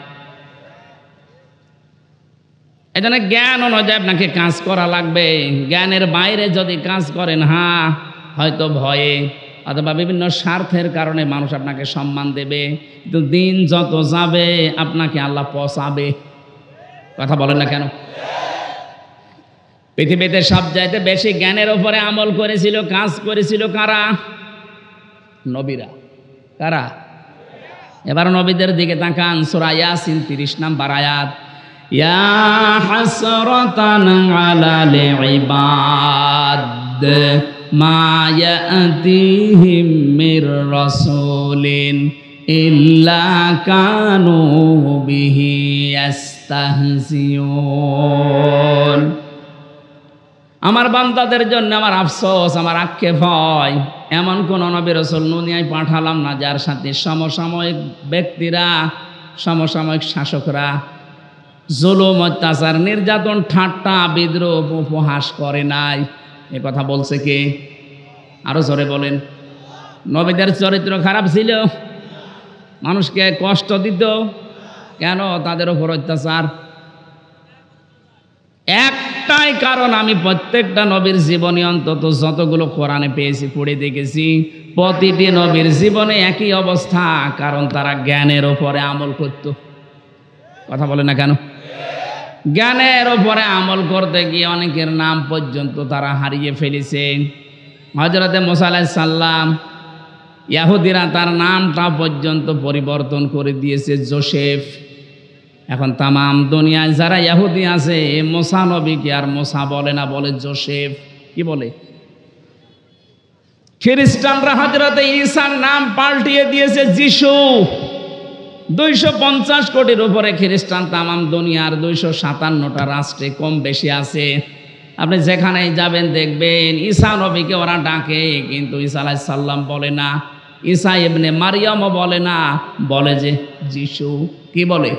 এই জন্য জ্ঞান অনুযায়ী আপনাকে কাজ করা লাগবে। জ্ঞানের বাইরে যদি কাজ করেন, হ্যাঁ হয়তো ভয়ে অথবা বিভিন্ন স্বার্থের কারণে মানুষ আপনাকে সম্মান দেবে, কিন্তু দিন যত যাবে আপনাকে আল্লাহ পচাবে। কথা বলেন না কেন? পৃথিবীতে সবচাইতে বেশি জ্ঞানের উপরে আমল করেছিল, কাজ করেছিল কারা? নবীরা। কারা? এবার নবীদের দিকে তাকান, সূরা ইয়াসিন 30 নম্বর আয়াত। ইয়া হাসরাতান আলাল ইবাদ মা ইয়াতিহিম মির রাসূলিন ইল্লা কানু বিহি ইস্তাহজিউন। আমার বান্দাদের জন্য আমার আফসোস, আমার আক্ষেপ হয়, এমন কোন নবী রাসূল দুনিয়ায় পাঠালাম না যার সাথে সমসাময়িক ব্যক্তিরা, সমসাময়িক শাসকরা জুলুম, অত্যাচার, নির্যাতন, ঠাট্টা, বিদ্রূপ, উপহাস করে নাই। এ কথা বলছে কে? আরো জোরে বলেন। নবীদের চরিত্র খারাপ ছিল, মানুষকে কষ্ট দিত। কেন? তাদের উপর অত্যাচার। একটাই কারণ, আমি প্রত্যেকটা নবীর জীবনে অন্তত যতগুলো কোরআনে পেয়েছি, পড়ে দেখেছি, প্রতিটি নবীর জীবনে একই অবস্থা, কারণ তারা জ্ঞানের উপরে আমল করত। কথা বলে না কেন? জ্ঞানের উপরে আমল করতে গিয়ে অনেকের নাম পর্যন্ত তারা হারিয়ে ফেলেছে। হযরতে মুসা আলাইহিস সালাম, ইহুদিরা তার নামটা পর্যন্ত পরিবর্তন করে দিয়েছে জোসেফ। এখন তামাম দুনিয়ায় যারা ইহুদি আছে, মুসা নবীকে আর মুসা বলে না, বলে জোসেফ। কি বলে? খ্রিস্টানরা হযরতে ঈসার নাম পাল্টিয়ে দিয়েছে যিশু। 250 কোটির উপরে খ্রিস্টান তামাম দুনিয়ার 257টা রাষ্ট্রে কম বেশি আছে। আপনি যেখানেই যাবেন দেখবেন ঈসা নবীকে ওরা ডাকে, কিন্তু ঈসা আলাইহিস সালাম বলে না, ঈসা ইবনে মারিয়ামও বলে না, বলে যে যিশু। কি বলে?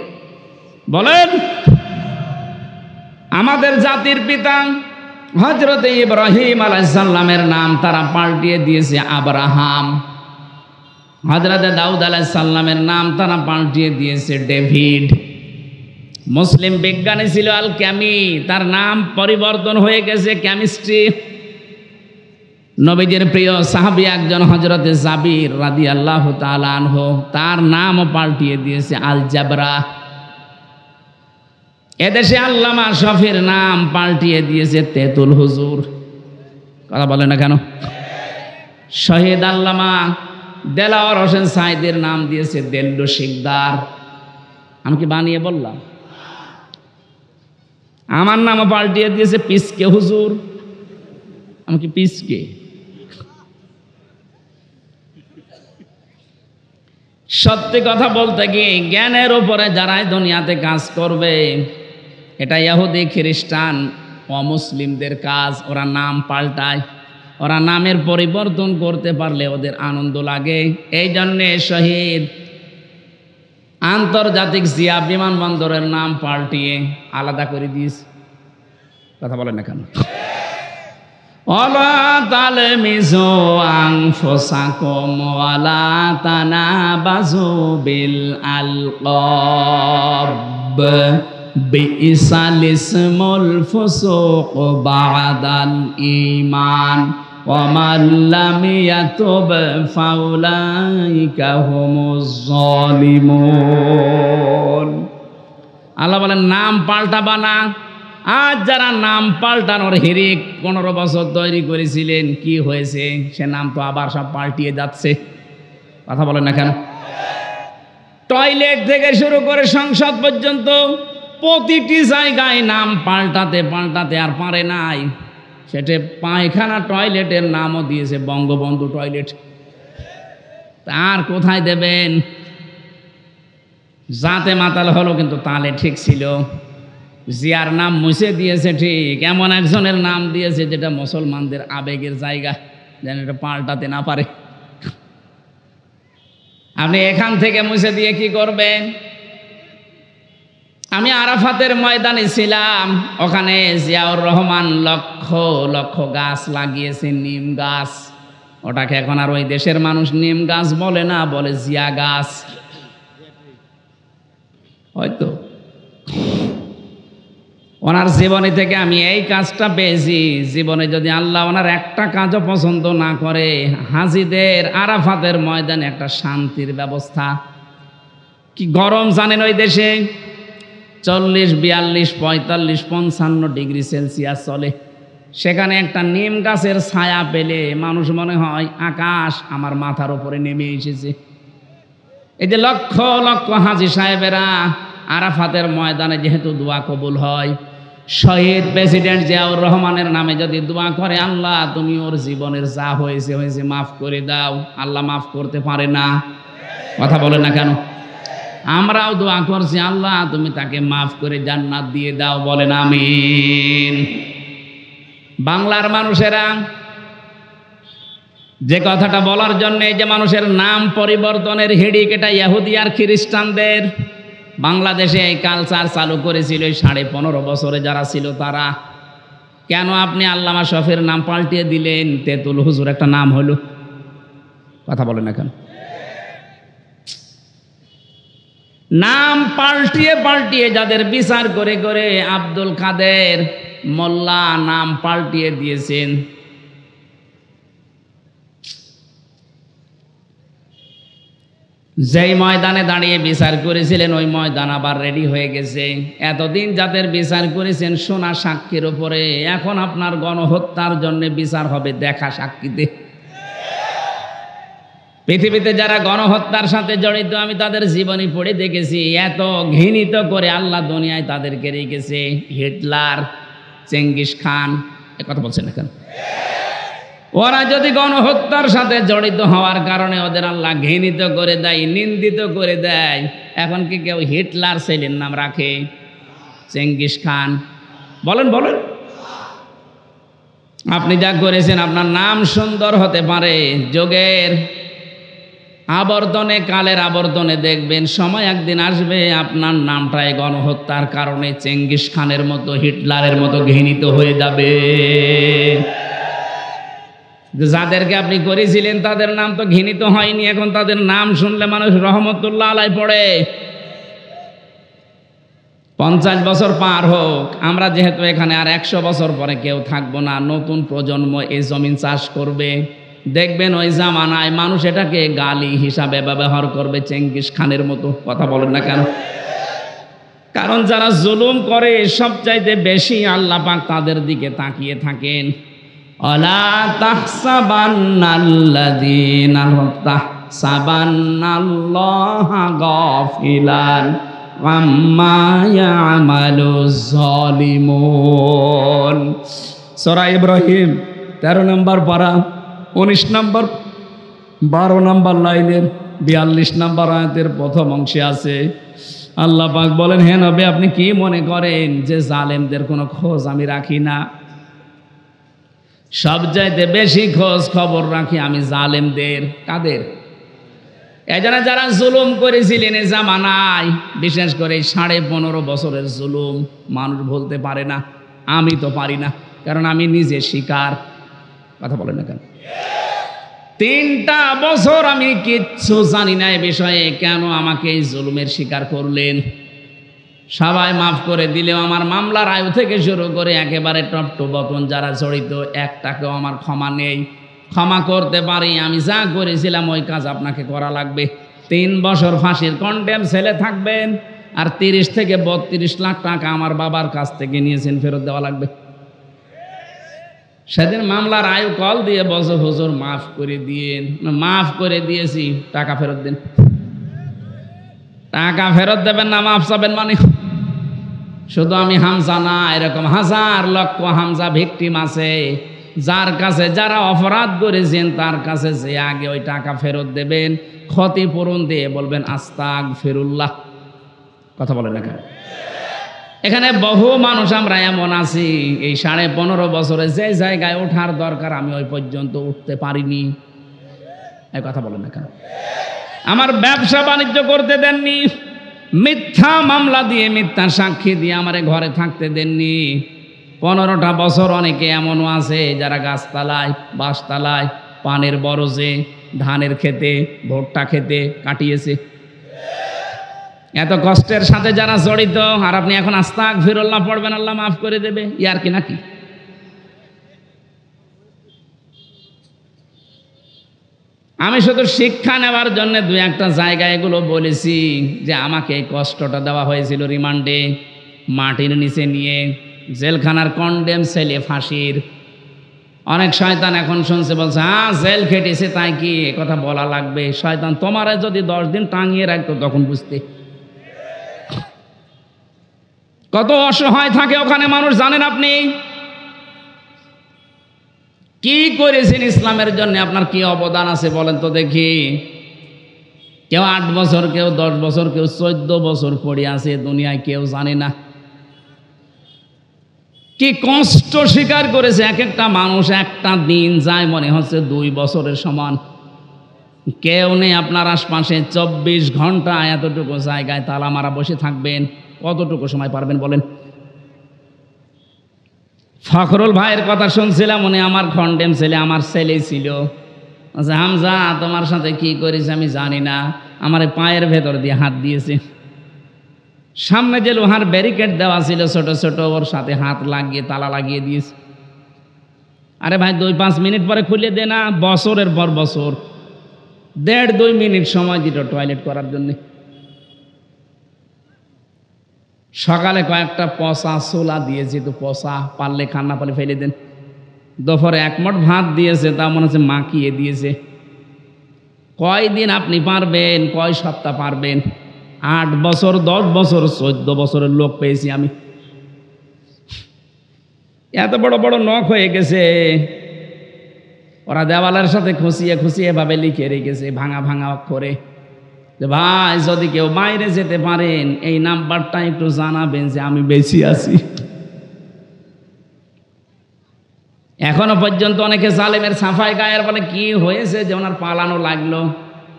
বলেন। আমাদের জাতির পিতা হযরত ইব্রাহিম আলাইহিস সালামের নাম তারা পাল্টিয়ে দিয়েছে আব্রাহাম। হযরত দাউদ আলাইহিস সালামের নাম তারা পাল্টিয়ে দিয়েছে ডেভিড। মুসলিম বিজ্ঞানী ছিল আল ক্যামি, তার নাম পরিবর্তন হয়ে গেছে কেমিস্ট্রি। নবীজির প্রিয় সাহাবী একজন হযরতে জাবির রাদিয়াল্লাহু তাআলা আনহু, তার নামও পাল্টিয়ে দিয়েছে আল জাবরা। এদেশে আল্লামা শফির নাম পাল্টিয়ে দিয়েছে তেতুল হুজুর। কথা বলে না কেন? শহীদ আল্লামা দেলাওয়ার হোসেন সাইদের নাম দিয়েছে দেল্লু শিকদার। আমি কি বানিয়ে বললাম? আমার নামও পাল্টিয়ে দিয়েছে পিসকে হুজুর। আমি কি পিসকে? সত্যি কথা বলতে কি, জ্ঞানের উপরে যারাই দুনিয়াতে কাজ করবে, এটা ইহুদি খ্রিস্টান অমুসলিমদের কাজ। ওরা নাম পাল্টায়, ওরা নামের পরিবর্তন করতে পারলে ওদের আনন্দ লাগে। এই জন্যে শহীদ আন্তর্জাতিক জিয়া বিমানবন্দরের নাম পাল্টিয়ে আলাদা করে দিয়েছে। কথা বলেন না কেন? ওয়ালা তালমিজু আনফুসাকুম ওয়ালা তানাবাজু বিল আলকাব বিইসাল ইসমুল ফুসুক বাদাল ঈমান ওয়া মান লাম ইয়াতুব ফাউলাইকা হুমুজ জালিমুন। আল্লাহ বলেন নাম পাল্টাবা না। আজ যারা নাম পাল্টানোর হিরিক 15 বছর তৈরি করেছিলেন, কি হয়েছে? সে নাম তো আবার সব পাল্টিয়ে যাচ্ছে। কথা বলেন না কেন? টয়লেট থেকে শুরু করে সংসদ পর্যন্ত প্রতিটি জায়গায় নাম পাল্টাতে পাল্টাতে আর পারে নাই। সেটা পায়খানা টয়লেটের নামও দিয়েছে বঙ্গবন্ধু টয়লেট। তার কোথায় দেবেন? জাতে মাতাল হলো কিন্তু তালে ঠিক ছিল। জিয়ার নাম মুছে দিয়েছে ঠিক, এমন একজনের নাম দিয়েছে যেটা মুসলমানদের আবেগের জায়গা, যেন এটা পাল্টাতে না পারে। আপনি এখান থেকে মুছে দিয়ে কি করবেন? আমি আরাফাতের ময়দানে ছিলাম, ওখানে জিয়াউর রহমান লক্ষ লক্ষ গাছ লাগিয়েছে, নিম গাছ। ওটাকে এখন আর ওই দেশের মানুষ নিম গাছ বলে না, বলে জিয়া গাছ। হয়তো ওনার জীবনী থেকে আমি এই কাজটা পেয়েছি। জীবনে যদি আল্লাহ ওনার একটা কাজও পছন্দ না করে, হাজিদের আরাফাতের ময়দানে একটা শান্তির ব্যবস্থা। কি গরম জানেন ওই দেশে? 40, 42, 45, 55 ডিগ্রি সেলসিয়াস চলে। সেখানে একটা নিম গাছের ছায়া পেলে মানুষ মনে হয় আকাশ আমার মাথার উপরে নেমে এসেছে। এই যে লক্ষ লক্ষ হাজি সাহেবেরা আরাফাতের ময়দানে যেহেতু দোয়া কবুল হয়, শহীদ প্রেসিডেন্ট জিয়াউর রহমানের নামে যদি দোয়া করে, আল্লাহ তুমি ওর জীবনের যা হয়েছে হয়েছে মাফ করে দাও, আল্লাহ মাফ করতে পারে না। কথা বলে না কেন? আমরাও দোয়া করছি, আল্লাহ তুমি তাকে মাফ করে জান্নাত দিয়ে দাও। বলেন আমিন। বাংলার মানুষেরা যে কথাটা বলার জন্য, এই যে মানুষের নাম পরিবর্তনের হিড়িক, এটা ইহুদি আর খ্রিস্টানদের। বাংলাদেশে এই কালচার চালু করেছিল 15.5 বছরে যারা ছিল তারা। কেন আপনি আল্লামা শফির নাম পাল্টিয়ে দিলেন? তেতুল হুজুর একটা নাম হলো। কথা বলেন না কেন? নাম পাল্টিয়ে পাল্টিয়ে যাদের বিচার করে করে আব্দুল কাদের মোল্লা নাম পাল্টিয়ে দিয়েছেন। যেই ময়দানে দাঁড়িয়ে বিচার করেছিলেন ওই ময়দান আবার রেডি হয়ে গেছে। এতদিন যাদের বিচার করেছেন সোনা সাক্ষীর উপরে, এখন আপনার গণহত্যার জন্য বিচার হবে দেখা সাক্ষীতে। পৃথিবীতে যারা গণহত্যার সাথে জড়িত, আমি তাদের জীবনী পড়ে দেখেছি। এত ঘৃণিত করে আল্লাহ দুনিয়ায় তাদেরকে রেখেছে। হিটলার, চেঙ্গিস খান, এ কথা বলছেন না কেন? ওরা যদি গণহত্যার সাথে জড়িত হওয়ার কারণে ওদের আল্লাহ ঘৃণিত করে দেয়, নিন্দিত করে দেয়, এখন কি কেউ হিটলার ছেলের নাম রাখে? Genghis Khan? বলেন বলেন। আপনি যা করেছেন, আপনার নাম সুন্দর হতে পারে, যোগের আবর্তনে, কালের আবর্তনে দেখবেন সময় একদিন আসবে আপনার নামটাই গণহত্যার কারণে চেঙ্গিস খানের মতো, হিটলারের মতো ঘৃণিত হয়ে যাবে। যাদেরকে আপনি করেছিলেন তাদের নাম তো ঘৃণিত হয়নি, এখন তাদের নাম শুনলে মানুষ রহমতুল্লাহ আলাই পড়ে। 50 বছর পার হোক, আমরা যেহেতু এখানে আর 100 বছর পরে কেউ থাকবো না, নতুন প্রজন্ম এই জমিন চাষ করবে, দেখবেন ওই জামানায় মানুষ এটাকে গালি হিসাবে ব্যবহার করবে চেঙ্গিস খানের মতো। কথা বলেন না কেন? কারণ যারা জুলুম করে সবচাইতে বেশি আল্লাহ পাক তাদের দিকে তাকিয়ে থাকেন। অলা তাহসাবান্নাল্লাযীনা তাহসাবান্নাল্লাহা গাফিলান আম্মা ইয়ামালুজ জালিমুন। সূরা ইব্রাহিম 13 নম্বর পারা 19 নম্বর 12 নম্বর লাইনের 42 নম্বর আয়াতের প্রথম অংশে আছে আল্লাহ পাক বলেন, হে নবী আপনি কি মনে করেন যে জালেমদের কোনো খোঁজ আমি রাখি না? সবচাইতে বেশি খোঁজ খবর রাখি আমি জালেমদের। কাদের? এজন্য যারা জুলুম করেছিলেন এই জামানায়, বিশেষ করে 15.5 বছরের জুলুম মানুষ ভুলতে পারে না। আমি তো পারি না, কারণ আমি নিজে শিকার। কথা বলেন না কেন? 3টা বছর আমি কিচ্ছু জানি না এই বিষয়ে, কেন আমাকে এই জুলুমের শিকার করলেন? সবাই মাফ করে দিলেও আমার মামলার আয়ু থেকে শুরু করে একেবারে টপ টু বটন যারা জড়িত, একটাকেও আমার ক্ষমা নেই। ক্ষমা করতে পারি, আমি যা করেছিলাম ওই কাজ আপনাকে করা লাগবে। 3 বছর ফাঁসির কন্ডেম ছেলে থাকবেন, আর 30 থেকে 32 লাখ টাকা আমার বাবার কাছ থেকে নিয়েছেন, ফেরত দেওয়া লাগবে। সেদিন মামলার আয়ু কল দিয়ে বলছে, হুজুর মাফ করে দিয়েন। মাফ করে দিয়েছি, টাকা ফেরত দিন। টাকা ফেরত দেবেন না, মাফ চাবেন মানে? শুধু আমি হামজা না, এরকম হাজার লক্ষ হামজা ভিকটিম আছে, যার কাছে যারা অপরাধ করেছেন তার কাছে যে আগে ওই টাকা ফেরত দেবেন, ক্ষতিপূরণ দিয়ে বলবেন আস্তাগফিরুল্লাহ। কথা বলেন না কেন? এখানে বহু মানুষ আমরা এমন আছি, এই 15.5 বছরে যে জায়গায় ওঠার দরকার আমি ওই পর্যন্ত উঠতে পারিনি। এই কথা বলেন না কেন? আমার ব্যবসা বাণিজ্য করতে দেননি, মিথ্যা মামলা দিয়ে মিথ্যা সাক্ষী দিয়ে আমারে ঘরে থাকতে দেননি। 15টা বছর অনেকে এমনও আছে যারা গাছতলায়, বাঁশতলায়, পানের বরজে, ধানের খেতে, ভুট্টা খেতে কাটিয়েছে। এত কষ্টের সাথে যারা জড়িত, আর আপনি এখন আস্তাগফিরুল্লাহ পড়বেন আল্লাহ মাফ করে দেবে, ইয়ার কি নাকি? আমি শুধু শিক্ষা নেওয়ার জন্য 2-1টা জায়গায় এগুলো বলেছি যে আমাকে এই কষ্টটা দেওয়া হয়েছিল রিমান্ডে, মাটির নিচে নিয়ে, জেলখানার কন্ডেম ছেলে ফাঁসির। অনেক শয়তান এখন শুনছে, বলছে হ্যাঁ জেল খেটেছে তাই কি এ কথা বলা লাগবে? শয়তান তোমারে যদি 10 দিন টাঙিয়ে রাখতো তখন বুঝতে। কত অসহায় থাকে ওখানে মানুষ জানেন আপনি? কি করেছেন ইসলামের জন্য, আপনার কি অবদান আছে বলেন তো দেখি? কেউ 8 বছর, কেউ 10 বছর, কেউ 14 বছর পড়ে আছে দুনিয়ায়, কেউ জানে না কি কষ্ট স্বীকার করেছে এক একটা মানুষ। একটা দিন যায় মনে হচ্ছে 2 বছরের সমান। কেউ নেই আপনার আশপাশে, 24 ঘন্টা এতটুকু জায়গায় তালা মারা বসে থাকবেন, কতটুকু সময় পারবেন বলেন? ফখরুল ভাইয়ের কথা শুনছিলাম, উনি আমার কন্ডেম ছেলে, আমার ছেলে ছিল। আচ্ছা হামজা তোমার সাথে কি করেছে আমি জানি না, আমার পায়ের ভেতর দিয়ে হাত দিয়েছে। সামনে যে লোহার ব্যারিকেড দেওয়া ছিল ছোট ছোট, ওর সাথে হাত লাগিয়ে তালা লাগিয়ে দিয়েছে। আরে ভাই 2-5 মিনিট পরে খুলে দে না, বছরের পর বছর 1.5-2 মিনিট সময় দিল টয়লেট করার জন্যে। সকালে কয়েকটা পচা ছোলা দিয়েছে, তো পচা, পারলে খান না পারলে ফেলে দেন। দুপুরে 1 মুঠ ভাত দিয়েছে, তা মনে হচ্ছে মাখিয়ে দিয়েছে। কয়দিন আপনি পারবেন, কয় সপ্তাহ পারবেন? 8 বছর, 10 বছর, 14 বছরের লোক পেয়েছি আমি। এত বড় বড় নখ হয়ে গেছে, ওরা দেওয়ালের সাথে খুশিয়ে খুশিয়ে এভাবে লিখে রেখেছে ভাঙা ভাঙা অক্ষরে যে ভাই যদি কেউ বাইরে যেতে পারেন এই নাম্বারটা একটু জানাবেন যে আমি বেশি আছি। এখনো পর্যন্ত অনেকে জালেমের সাফাই গায়ের বলে কি হয়েছে যে ওনার পালানো লাগলো।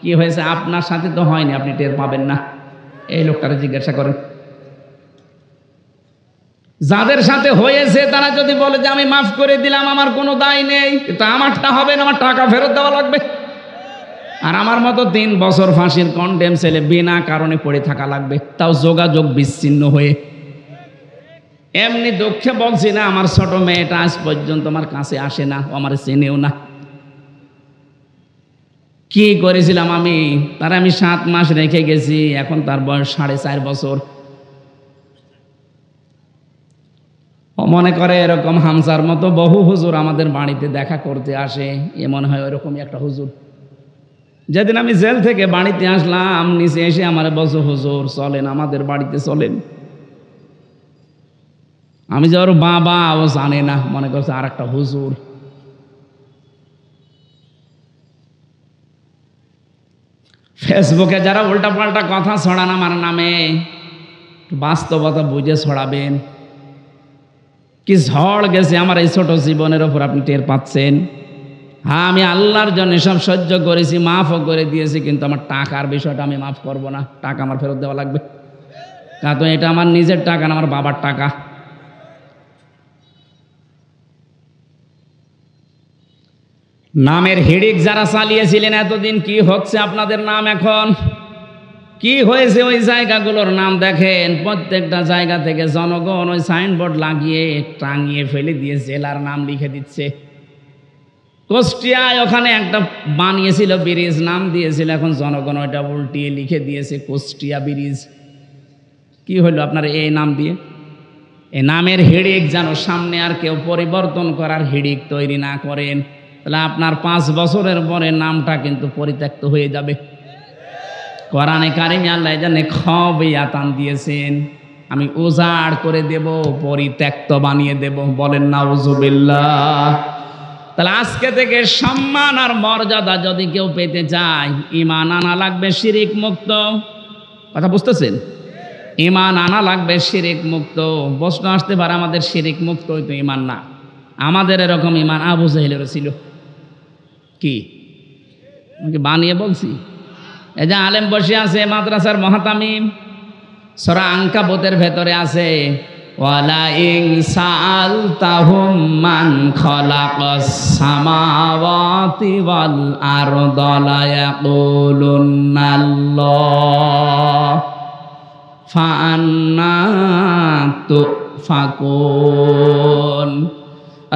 কি হয়েছে? আপনার সাথে তো হয়নি, আপনি টের পাবেন না। এই লোকটারে জিজ্ঞাসা করেন। যাদের সাথে হয়েছে তারা যদি বলে যে আমি মাফ করে দিলাম, আমার কোনো দায় নেই, কিন্তু আমারটা হবে না, আমার টাকা ফেরত দেওয়া লাগবে। আর আমার মতো 3 বছর ফাঁসির কন্ডেম ছেলে বিনা কারণে পড়ে থাকা লাগবে, তাও যোগাযোগ বিচ্ছিন্ন হয়ে। এমনি দুঃখে বলছি না, আমার ছোট মেয়েটা আজ পর্যন্ত আমার কাছে আসে না, ও আমার চেনেও না। কি করেছিলাম আমি? তার আমি 7 মাস রেখে গেছি, এখন তার বয়স 4.5 বছর। ও মনে করে এরকম হামসার মতো বহু হুজুর আমাদের বাড়িতে দেখা করতে আসে, এ মনে হয় ওরকমই একটা হুজুর। যেদিন আমি জেল থেকে বাড়িতে আসলাম, নিচে এসে আমার বলছে, হুজুর চলেন আমাদের বাড়িতে চলেন। আমি যে ওর বাবা, ও জানে না, মনে করছে আর একটা হুজুর। ফেসবুকে যারা উল্টাপাল্টা কথা ছড়ান আমার নামে, বাস্তবতা বুঝে ছড়াবেন। কি ঝড় গেছে আমার এই ছোট জীবনের ওপর, আপনি টের পাচ্ছেন। হ্যাঁ, আমি আল্লাহর জন্য সব সহ্য করেছি, মাফও করে দিয়েছি, কিন্তু আমার টাকার বিষয়টা আমি মাফ করব না। টাকা আমার ফেরত দেওয়া লাগবে, কারণ এটা আমার নিজের টাকা না, আমার বাবার টাকা। নামের হিড়িক যারা চালিয়েছিলেন এতদিন, কি হচ্ছে আপনাদের নাম এখন? কি হয়েছে ওই জায়গাগুলোর নাম দেখেন। প্রত্যেকটা জায়গা থেকে জনগণ ওই সাইনবোর্ড লাগিয়ে টাঙিয়ে ফেলে দিয়ে জেলার নাম লিখে দিচ্ছে। কুষ্টিয়ায় ওখানে একটা বানিয়েছিল ব্রিজ, নাম দিয়েছিল, এখন জনগণ ওইটা উল্টিয়ে লিখে দিয়েছে কুষ্টিয়া ব্রিজ। কি হলো আপনার এই নাম দিয়ে? এই নামের হিড়িক যেন সামনে আর কেউ পরিবর্তন করার হিড়িক তৈরি না করেন, তাহলে আপনার 5 বছরের পরে নামটা কিন্তু পরিত্যক্ত হয়ে যাবে। কোরআনে কারিমে আল্লাহ জানে খবিয়াতান দিয়েছেন, আমি উজাড় করে দেব, পরিত্যক্ত বানিয়ে দেব। বলেন নাউজুবিল্লাহ। তাহলে আজকে থেকে সম্মান আর মর্যাদা যদি কেউ পেতে চায়, ঈমান আনা লাগবে শিরিক মুক্ত। কথা বুঝতেছেন? ঈমান আনা লাগবে শিরিক মুক্ত। প্রশ্ন আসতে পারে, আমাদের শিরিক মুক্ত হইতো ঈমান না। আমাদের এরকম ঈমান আবু জাহেলের ছিল। কি আমি বানিয়ে বলছি? এই যে আলেম বসে আছে মাদ্রাসার মুহতামিম, সূরা আনকাবুতের ভেতরে আছে, ওয়ালা ইন সাআলতাহুম মান খালাকাস সামাওয়াতি ওয়াল আরদা লা ইয়াকুলুন্নাল্লাহ ফাআন্না তুফাকুন।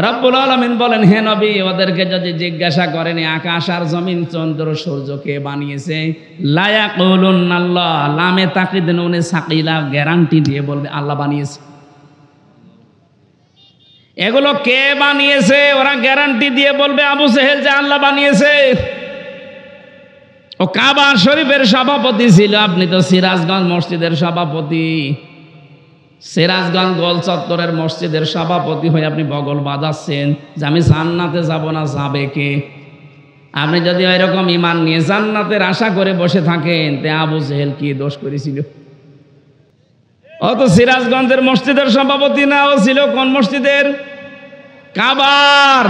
রব্বুল আলামিন বলেন, হে নবী, ওদেরকে যদি জিজ্ঞাসা করেন আকাশ আর জমিন, চন্দ্র সূর্য কে বানিয়েছে, লা ইয়াকুলুন্নাল্লাহ, লামে তাকিদ নুনে সাকিলা, গ্যারান্টি দিয়ে বলবে আল্লাহ বানিয়েছে। এগুলো কে বানিয়েছে? ওরা গ্যারান্টি দিয়ে বলবে আবু জেহেল যে আল্লাহ বানিয়েছে। ও কাবা শরীফের সভাপতি ছিল, আপনি তো সিরাজগঞ্জ মসজিদের সভাপতি। সিরাজগঞ্জ গোল চত্বরের মসজিদের সভাপতি হয়ে আপনি বগল বাজাচ্ছেন যে আমি জান্নাতে যাব না, যাবে কে? আপনি যদি এরকম ঈমান নিয়ে জান্নাতের আশা করে বসে থাকেন, তে আবু জেহেল কি দোষ করেছিল? ও তো সিরাজগঞ্জের মসজিদের সভাপতি না, ও ছিল কোন মসজিদের? কাবার।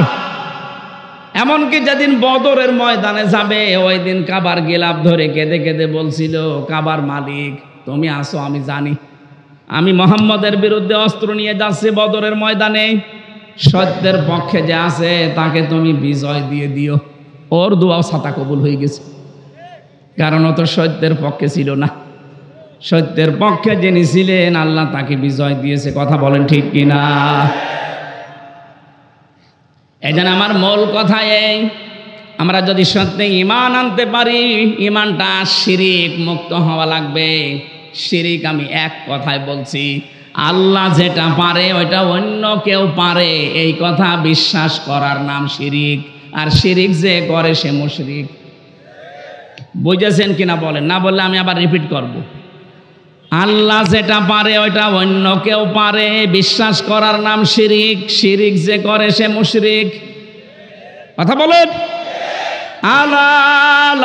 এমনকি যেদিন বদরের ময়দানে যাবে, ওই দিন কাবার গিলাফ ধরে কেঁদে কেঁদে বলছিল, কাবার মালিক তুমি আসো, আমি জানি আমি মোহাম্মদের বিরুদ্ধে অস্ত্র নিয়ে যাচ্ছি বদরের ময়দানে, সত্যের পক্ষে যে আছে তাকে তুমি বিজয় দিয়ে দিও। ওর দোয়াও ছাতা কবুল হয়ে গেছে, কারণ ও তো সত্যের পক্ষে ছিল না। সত্যের পক্ষে যিনি ছিলেন আল্লাহ তাকে বিজয় দিয়েছে। কথা বলেন ঠিক কিনা? এই জন্য আমার মূল কথা এই, আমরা যদি সত্যি ঈমান আনতে পারি, ঈমানটা শিরিক মুক্ত হওয়া লাগবে। শিরিক আমি এক কথায় বলছি, আল্লাহ যেটা পারে ওইটা অন্য কেউ পারে, এই কথা বিশ্বাস করার নাম শিরিক। আর শিরিক যে করে সে মুশরিক। বুঝেছেন কিনা বলেন? না বললে আমি আবার রিপিট করব। আল্লাহ যেটা পারে ওইটা অন্য কেউ পারে, বিশ্বাস করার নাম শিরিক। শিরিক যে করে সে মুশরিক। কথা বলেন। আলা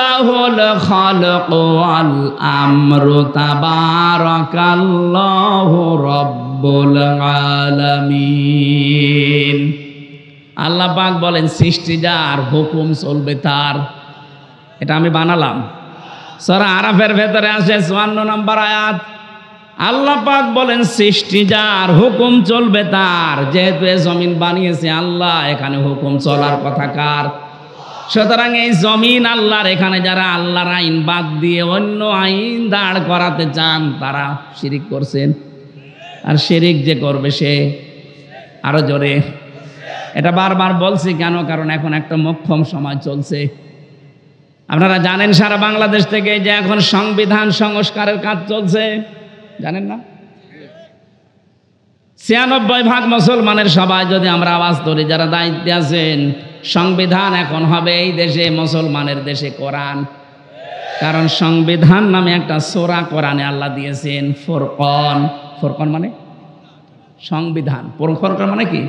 লাহুল খালকু ওয়াল আমরু তাবারাকাল্লাহু রাব্বুল আলামিন। আল্লাহ পাক বলেন, সৃষ্টি যার, হুকুম চলবে তার। এটা আমি বানালাম। সূরা আরাফের ভেতরে আছে 54 নম্বর আয়াত। আল্লাহ পাক বলেন সৃষ্টি যার, হুকুম চলবে তার। যেহেতু এ জমিন বানিয়েছে আল্লাহ, এখানে হুকুম চলার কথা কার? সুতরাং এই জমিন আল্লাহর, এখানে যারা আল্লাহর আইন বাদ দিয়ে অন্য আইন দাঁড় করাতে চান তারা শিরিক করছেন। আর শিরিক যে করবে সে, আরো জোরে, এটা বারবার বলছি কেন? কারণ এখন একটা মোক্ষম সময় চলছে। আপনারা জানেন সারা বাংলাদেশ থেকে যে এখন সংবিধান সংস্কারের কাজ চলছে, জানেন না? ৯৬% মুসলমানের সবাই যদি আমরা আওয়াজ ধরি, যারা দায়িত্বে আছেন, সংবিধান এখন হবে এই দেশে মুসলমানের দেশে কোরআন। কারণ সংবিধান নামে একটা সূরা কোরআনে আল্লাহ দিয়েছেন, ফুরকান। ফুরকান মানে সংবিধান, ফুরকান মানে কি?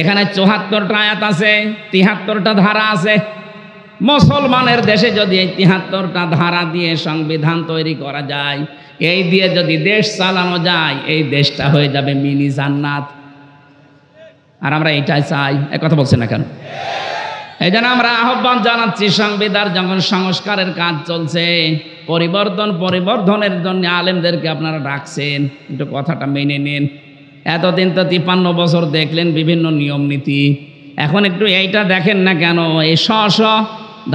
এখানে ৭৪টা আয়াত আছে, ৭৩টা ধারা আছে। মুসলমানের দেশে যদি এই ৭৩টা ধারা দিয়ে সংবিধান তৈরি করা যায়, এই দিয়ে যদি দেশ চালানো যায়, এই দেশটা হয়ে যাবে মিনি জান্নাত। আর আমরা এটাই চাই। এক কথা বলছেন না কেন? এই জন্য আমরা আহ্বান জানাচ্ছি, সংবিধান যখন সংস্কারের কাজ চলছে, পরিবর্ধনের জন্য আলেমদেরকে আপনারা ডাকছেন, একটু কথাটা মেনে নিন। এতদিন তো ৫৩ বছর দেখলেন বিভিন্ন নিয়ম নীতি, এখন একটু এইটা দেখেন না কেন? এই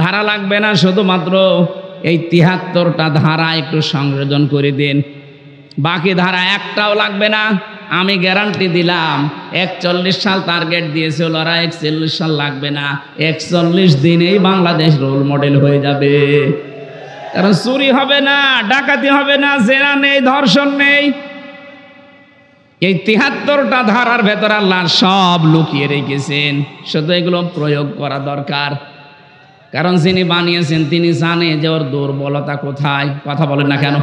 ধারা লাগবে না, শুধুমাত্র এই ৭৩টা ধারা একটু সংযোজন করে দিন। বাকি ধারা একটাও লাগবে না। আমি গ্যারান্টি দিলাম, ৪১ সাল টার্গেট দিয়েছিল, ওরা ৪১ সাল লাগবে না, ৪১ দিনেই বাংলাদেশ রোল মডেল হয়ে যাবে। কারণ চুরি হবে না, ডাকাতি হবে না, জেনা নেই, ধর্ষণ নেই। এই ৭৩টা ধারার ভেতর আল্লাহ সব লুকিয়ে রেখেছেন, শুধু এগুলো প্রয়োগ করা দরকার। কারণ যিনি বানিয়েছেন তিনি জানে যে ওর দুর্বলতা কোথায়। কথা বলেন না কেন?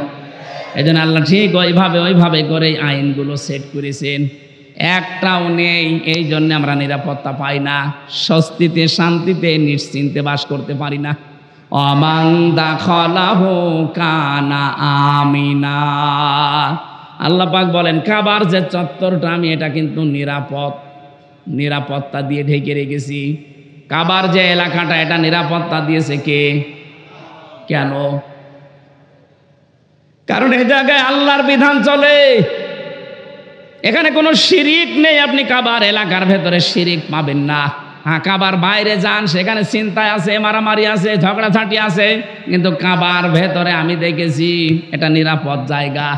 এই জন্য আল্লাহ ঠিক ওইভাবে করে আইনগুলো সেট করেছেন। একটাও নেই, এই জন্য আমরা নিরাপত্তা পাই না, স্বস্তিতে শান্তিতে নিশ্চিন্তে বাস করতে পারি না। অমান দাখালাহু কানা আমিনা। আল্লাহ পাক বলেন কাবার যে চত্বরটা আমি এটা কিন্তু নিরাপত্তা দিয়ে ঢেকে রেখেছি। কাবার যে এলাকাটা এটা নিরাপত্তা দিয়েছে কে? কেন? কারণ এই জায়গায় আল্লাহর বিধান চলে, এখানে কোনো শিরিক নেই। আপনি কাবার এলাকার ভেতরে শিরিক পাবেন না। হ্যাঁ, কাবার বাইরে যান, সেখানে চিন্তায় আছে, মারামারি আছে, ঝগড়াঝাটি আছে, কিন্তু কাবার ভেতরে আমি দেখেছি এটা নিরাপদ জায়গা।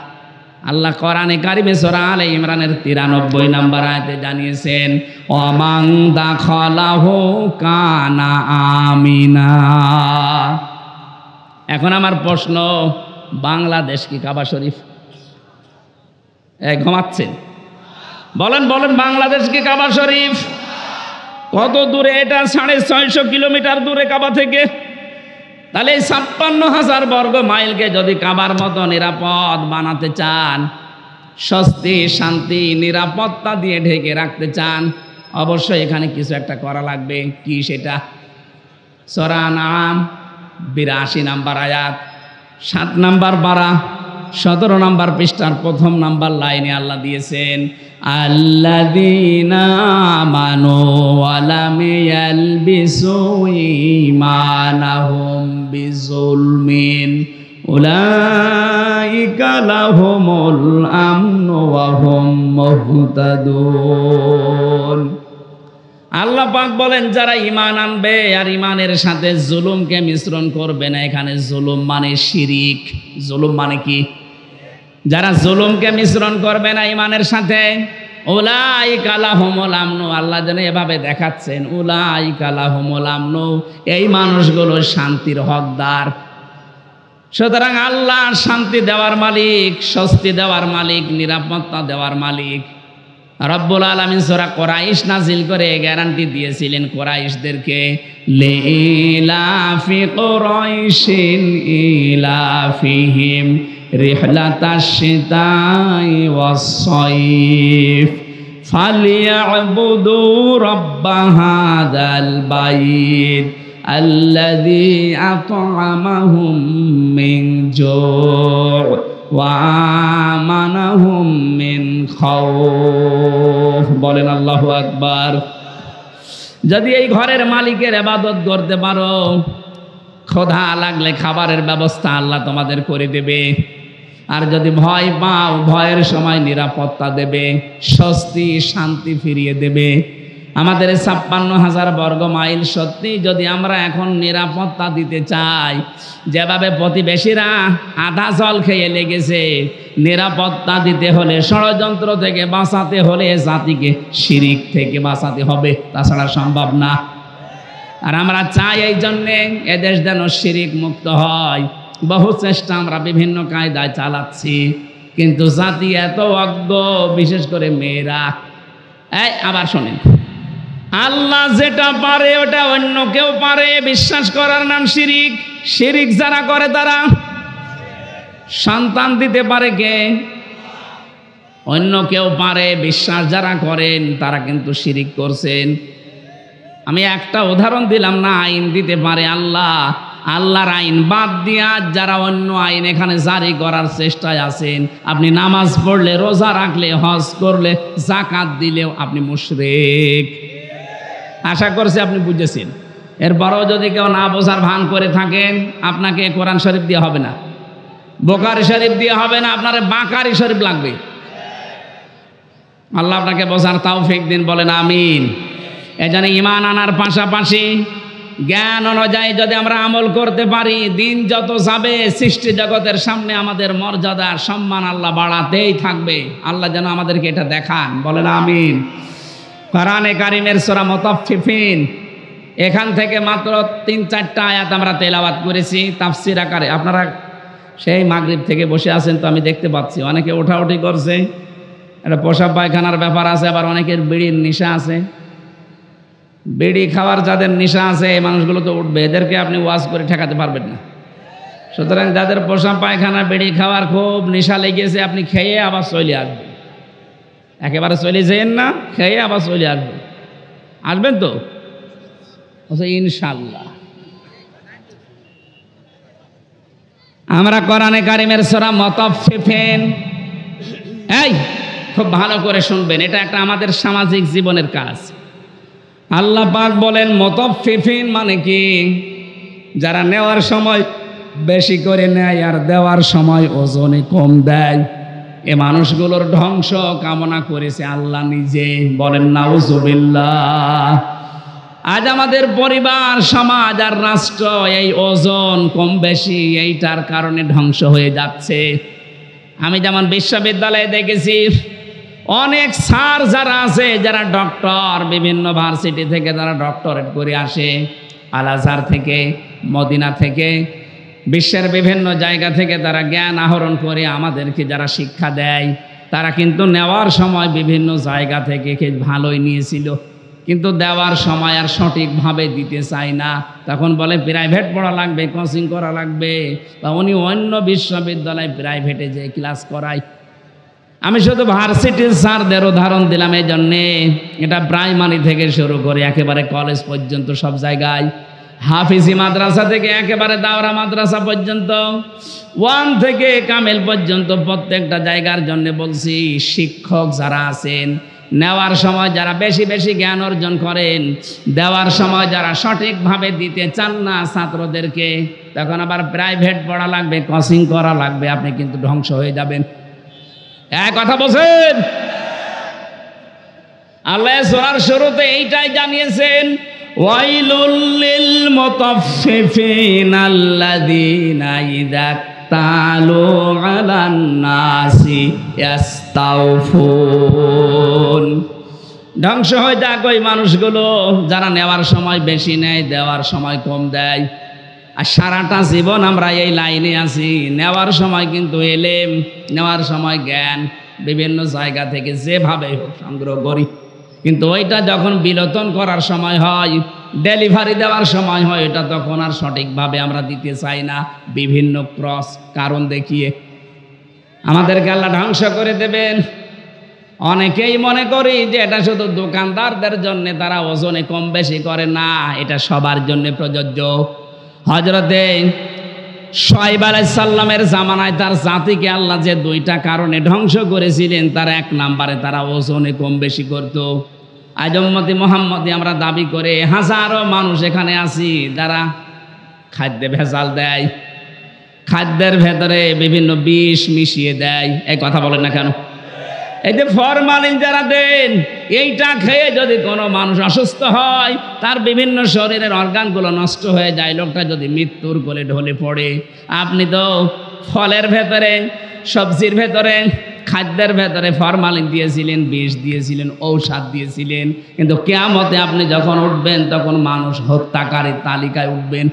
আল্লাহ কোরআনে কারিমে সূরা আলে ইমরানের ৯৩ নম্বর আয়াতে জানিয়েছেন, ওয়ামান দাখালাহু কানা আমিনা। এখন আমার প্রশ্ন, বাংলাদেশ কি কাবা শরীফ? ঘুমাচ্ছেন? বলেন বাংলাদেশ কি কাবা শরীফ? কত দূরে এটা? ৬৫০ কিলোমিটার দূরে কাবা থেকে। তাহলে এই ৫৬,০০০ বর্গ মাইলকে যদি কাবার মতো নিরাপদ বানাতে চান, স্বস্তি শান্তি নিরাপত্তা দিয়ে ঢেকে রাখতে চান, অবশ্যই এখানে কিছু একটা করা লাগবে। কি সেটা? সূরা নাম ৮২ নম্বর আয়াত, ৭ নম্বর পারা, ১৭ নম্বর পৃষ্ঠার ১ম নম্বর লাইনে আল্লাহ দিয়েছেন, আল্লাযীনা আমানু ওয়া লাম ইয়ালবিসু ঈমানাহুম বিযুলমিন উলাইকা লাহুমুল আমনু ওয়া হুম মুহতাদুন। আল্লাহ পাক বলেন যারা ঈমান আনবে আর ঈমানের সাথে জুলুমকে মিশ্রণ করবে না। এখানে জুলুম মানে শিরিক। জুলুম মানে কি? যারা জুলুমকে মিশ্রণ করবে না ঈমানের সাথে, উলাইকা লাহুমুল আমনু। আল্লাহ যেন এভাবে দেখাচ্ছেন, উলাইকা লাহুমুল আমনু, এই মানুষগুলো শান্তির হকদার। সুতরাং আল্লাহ শান্তি দেওয়ার মালিক, স্বস্তি দেওয়ার মালিক, নিরাপত্তা দেওয়ার মালিক। রব্বুল আলামিন সূরা কুরাইশ নাজিল করে গ্যারান্টি দিয়েছিলেন কুরাইশদেরকে, লিলাফি কুরাইশিন ইলাফিহিম রিহলাতাশ শিতাই ওয়াস সাইফ ফালিয়াবুদু রাব্ব হাযাল বাইত আল্লাযী আত'আমাহুম মিন জু' ওয়া আমানাহুম মিন খাউফ। বলেন আল্লাহু আকবার। যদি এই ঘরের মালিকের ইবাদত করতে পারো, ক্ষুধা লাগলে খাবারের ব্যবস্থা আল্লাহ তোমাদের করে দেবে। আর যদি ভয় পাও, ভয়ের সময় নিরাপত্তা দেবে, স্বস্তি শান্তি ফিরিয়ে দেবে। আমাদের ৫৬,০০০ বর্গ মাইল সত্যি যদি আমরা এখন নিরাপত্তা দিতে চাই, যেভাবে প্রতিবেশীরা আধা জল খেয়ে লেগেছে, নিরাপত্তা দিতে হলে, ষড়যন্ত্র থেকে বাঁচাতে হলে জাতিকে শিরিক থেকে বাঁচাতে হবে, তাছাড়া সম্ভব না। আর আমরা চাই এই জন্যে এদেশ যেন শিরিক মুক্ত হয়। বহু চেষ্টা আমরা বিভিন্ন কায়দায় চালাচ্ছি, কিন্তু জাতি এত অজ্ঞ, বিশেষ করে মেয়েরা। আবার শোনেন, আল্লাহ যেটা পারে ওটা অন্য কেউ পারে, বিশ্বাস করার নাম শিরিক। শিরিক যারা করে তারা সন্তান দিতে পারে কে? অন্য কেউ পারে। বিশ্বাস যারা করেন তারা কিন্তু শিরিক করছেন। আমি একটা উদাহরণ দিলাম না, আইন দিতে পারে আল্লাহ। আল্লাহর আইন বাদ দিয়া যারা অন্য আইন এখানে জারি করার চেষ্টায় আছেন, আপনি নামাজ পড়লে, রোজা রাখলে, হজ করলে, যাকাত দিলেও আপনি মুশরিক। আশা করছি আপনি বুঝেছেন। এরপরও যদি কেউ না বোঝার ভান করে থাকেন, আপনাকে কোরআন শরীফ দিয়ে হবে না, বুখারী শরীফ দিয়ে হবে না, আপনার বাকারি শরীফ লাগবে। আল্লাহ আপনাকে বোঝার তৌফিক দিন, বলেন আমিন। এজন্য ঈমান আনার পাশাপাশি জ্ঞান অনুযায়ী যদি আমরা আমল করতে পারি, দিন যত যাবে সৃষ্টি জগতের সামনে আমাদের মর্যাদা সম্মান আল্লাহ বাড়াতেই থাকবে। আল্লাহ যেন আমাদেরকে এটা দেখান, বলেন আমিন। কোরআনে কারিমের সূরা মুতাফফিফিন, এখান থেকে মাত্র ৩-৪টা আয়াত আমরা তেলাওয়াত করেছি তাফসীর আকারে। আপনারা সেই মাগরিব থেকে বসে আছেন তো, আমি দেখতে পাচ্ছি অনেকে ওঠাউঠি করছে, একটা পেশাব পায়খানার ব্যাপার আছে, আবার অনেকের বিড়ির নেশা আছে। বিড়ি খাওয়ার যাদের নেশা আছে এই মানুষগুলো তো উঠবে, এদেরকে আপনি ওয়াজ করে ঠেকাতে পারবেন না। সুতরাং যাদের পেশাব পায়খানা, বিড়ি খাওয়ার খুব নেশা লেগেছে, আপনি খেয়ে আবার চলে আসবেন। একেবারে চলে যেন না, খেয়ে আবার চলে আসবেন। আসবেন তো ইনশাল্লাহ। আমরা কোরআনে কারিমের সূরা মুতাফফিফিন, এই খুব ভালো করে শুনবেন, এটা একটা আমাদের সামাজিক জীবনের কাজ। আল্লাহ পাক বলেন মুতাফফিফিন মানে কি? যারা নেওয়ার সময় বেশি করে নেয় আর দেওয়ার সময় ওজনে কম দেয়, এ মানুষগুলোর ধ্বংস কামনা করেছে আল্লাহ নিজে, বলেন নাউজুবিল্লাহ। আজ আমাদের পরিবার, সমাজ আর রাষ্ট্র এই ওজন কম বেশি এইটার কারণে ধ্বংস হয়ে যাচ্ছে। আমি যেমন বিশ্ববিদ্যালয়ে দেখেছি অনেক স্যার যারা আছে, যারা ডক্টর, বিভিন্ন ভার্সিটি থেকে যারা ডক্টরেট করে আসে, আল আজহার থেকে, মদিনা থেকে, বিশ্বের বিভিন্ন জায়গা থেকে তারা জ্ঞান আহরণ করে আমাদেরকে যারা শিক্ষা দেয়, তারা কিন্তু নেওয়ার সময় বিভিন্ন জায়গা থেকে ভালোই নিয়েছিল, কিন্তু দেওয়ার সময় আর সঠিকভাবে দিতে চায় না। তখন বলে প্রাইভেট পড়া লাগবে, কোচিং করা লাগবে, বা উনি অন্য বিশ্ববিদ্যালয় প্রাইভেটে যে ক্লাস করায়। আমি শুধু ভার্সিটির স্যারদের উদাহরণ দিলাম এই জন্যে, এটা প্রাইমারি থেকে শুরু করে একেবারে কলেজ পর্যন্ত সব জায়গায়, হাফিজি মাদ্রাসা থেকে একেবারে দাওরা মাদ্রাসা পর্যন্ত, 1 থেকে কামেল পর্যন্ত প্রত্যেকটা জায়গার জন্য বলছি, শিক্ষক যারা আছেন, নেওয়ার সময় যারা বেশি বেশি জ্ঞান অর্জন করেন, দেওয়ার সময় যারা সঠিকভাবে দিতে চান না ছাত্রদেরকে, তখন আবার প্রাইভেট পড়া লাগবে, কোচিং করা লাগবে, আপনি কিন্তু ধ্বংস হয়ে যাবেন। এক কথা বলছেন? আল্লাহ সূরার শুরুতে এইটাই জানিয়েছেন, ওয়াইলুল লিল মুতাফফিফিন আল্লাযীনা ইযা তালু আলান নাসি ইস্তাওফুন। ধ্বংস হয়ে যাক ওই মানুষগুলো যারা নেওয়ার সময় বেশি নেয়, দেওয়ার সময় কম দেয়। আর সারাটা জীবন আমরা এই লাইনে আছি, নেওয়ার সময় কিন্তু এলেম, নেওয়ার সময় জ্ঞান বিভিন্ন জায়গা থেকে যেভাবে হোক সংগ্রহ করি, কিন্তু ওইটা যখন বিলোপন করার সময় হয়, ডেলিভারি দেওয়ার সময় হয়, এটা তখন আর সঠিকভাবে আমরা দিতে চাই না, বিভিন্ন ক্রস কারণ দেখিয়ে আমাদেরকে আল্লাহ ধ্বংস করে দেবেন। অনেকেই মনে করি যে এটা শুধু দোকানদারদের জন্য, তারা ওজনে কম বেশি করে না, এটা সবার জন্য প্রযোজ্য। হযরতে শুআয়ব আলাইহিস সালামের জামানায় তার জাতিকে আল্লাহ যে 2টা কারণে ধ্বংস করেছিলেন, তার 1 নম্বরে তারা ওজনে কম বেশি করত। আজ উম্মতি মুহাম্মদী আমরা দাবি করে হাজারো মানুষ এখানে আছি, যারা খাদ্যে ভেজাল দেয়, খাদ্যের ভেতরে বিভিন্ন বিষ মিশিয়ে দেয়। এই কথা বলেন না কেন? এই যে ফরমালিন যারা দেন, এইটা খেয়ে যদি কোনো মানুষ অসুস্থ হয়, তার বিভিন্ন শরীরের অর্গানগুলো নষ্ট হয়ে যায়, লোকটা যদি মৃত্যুর কোলে ঢলে পড়ে। আপনি তো ফলের ভেতরে, সবজির ভেতরে, খাদ্যের ভেতরে ফরমালিন দিয়েছিলেন, বিষ দিয়েছিলেন, ঔষধ দিয়েছিলেন, কিন্তু কিয়ামতে আপনি যখন উঠবেন তখন মানুষ হত্যাকারীর তালিকায় উঠবেন।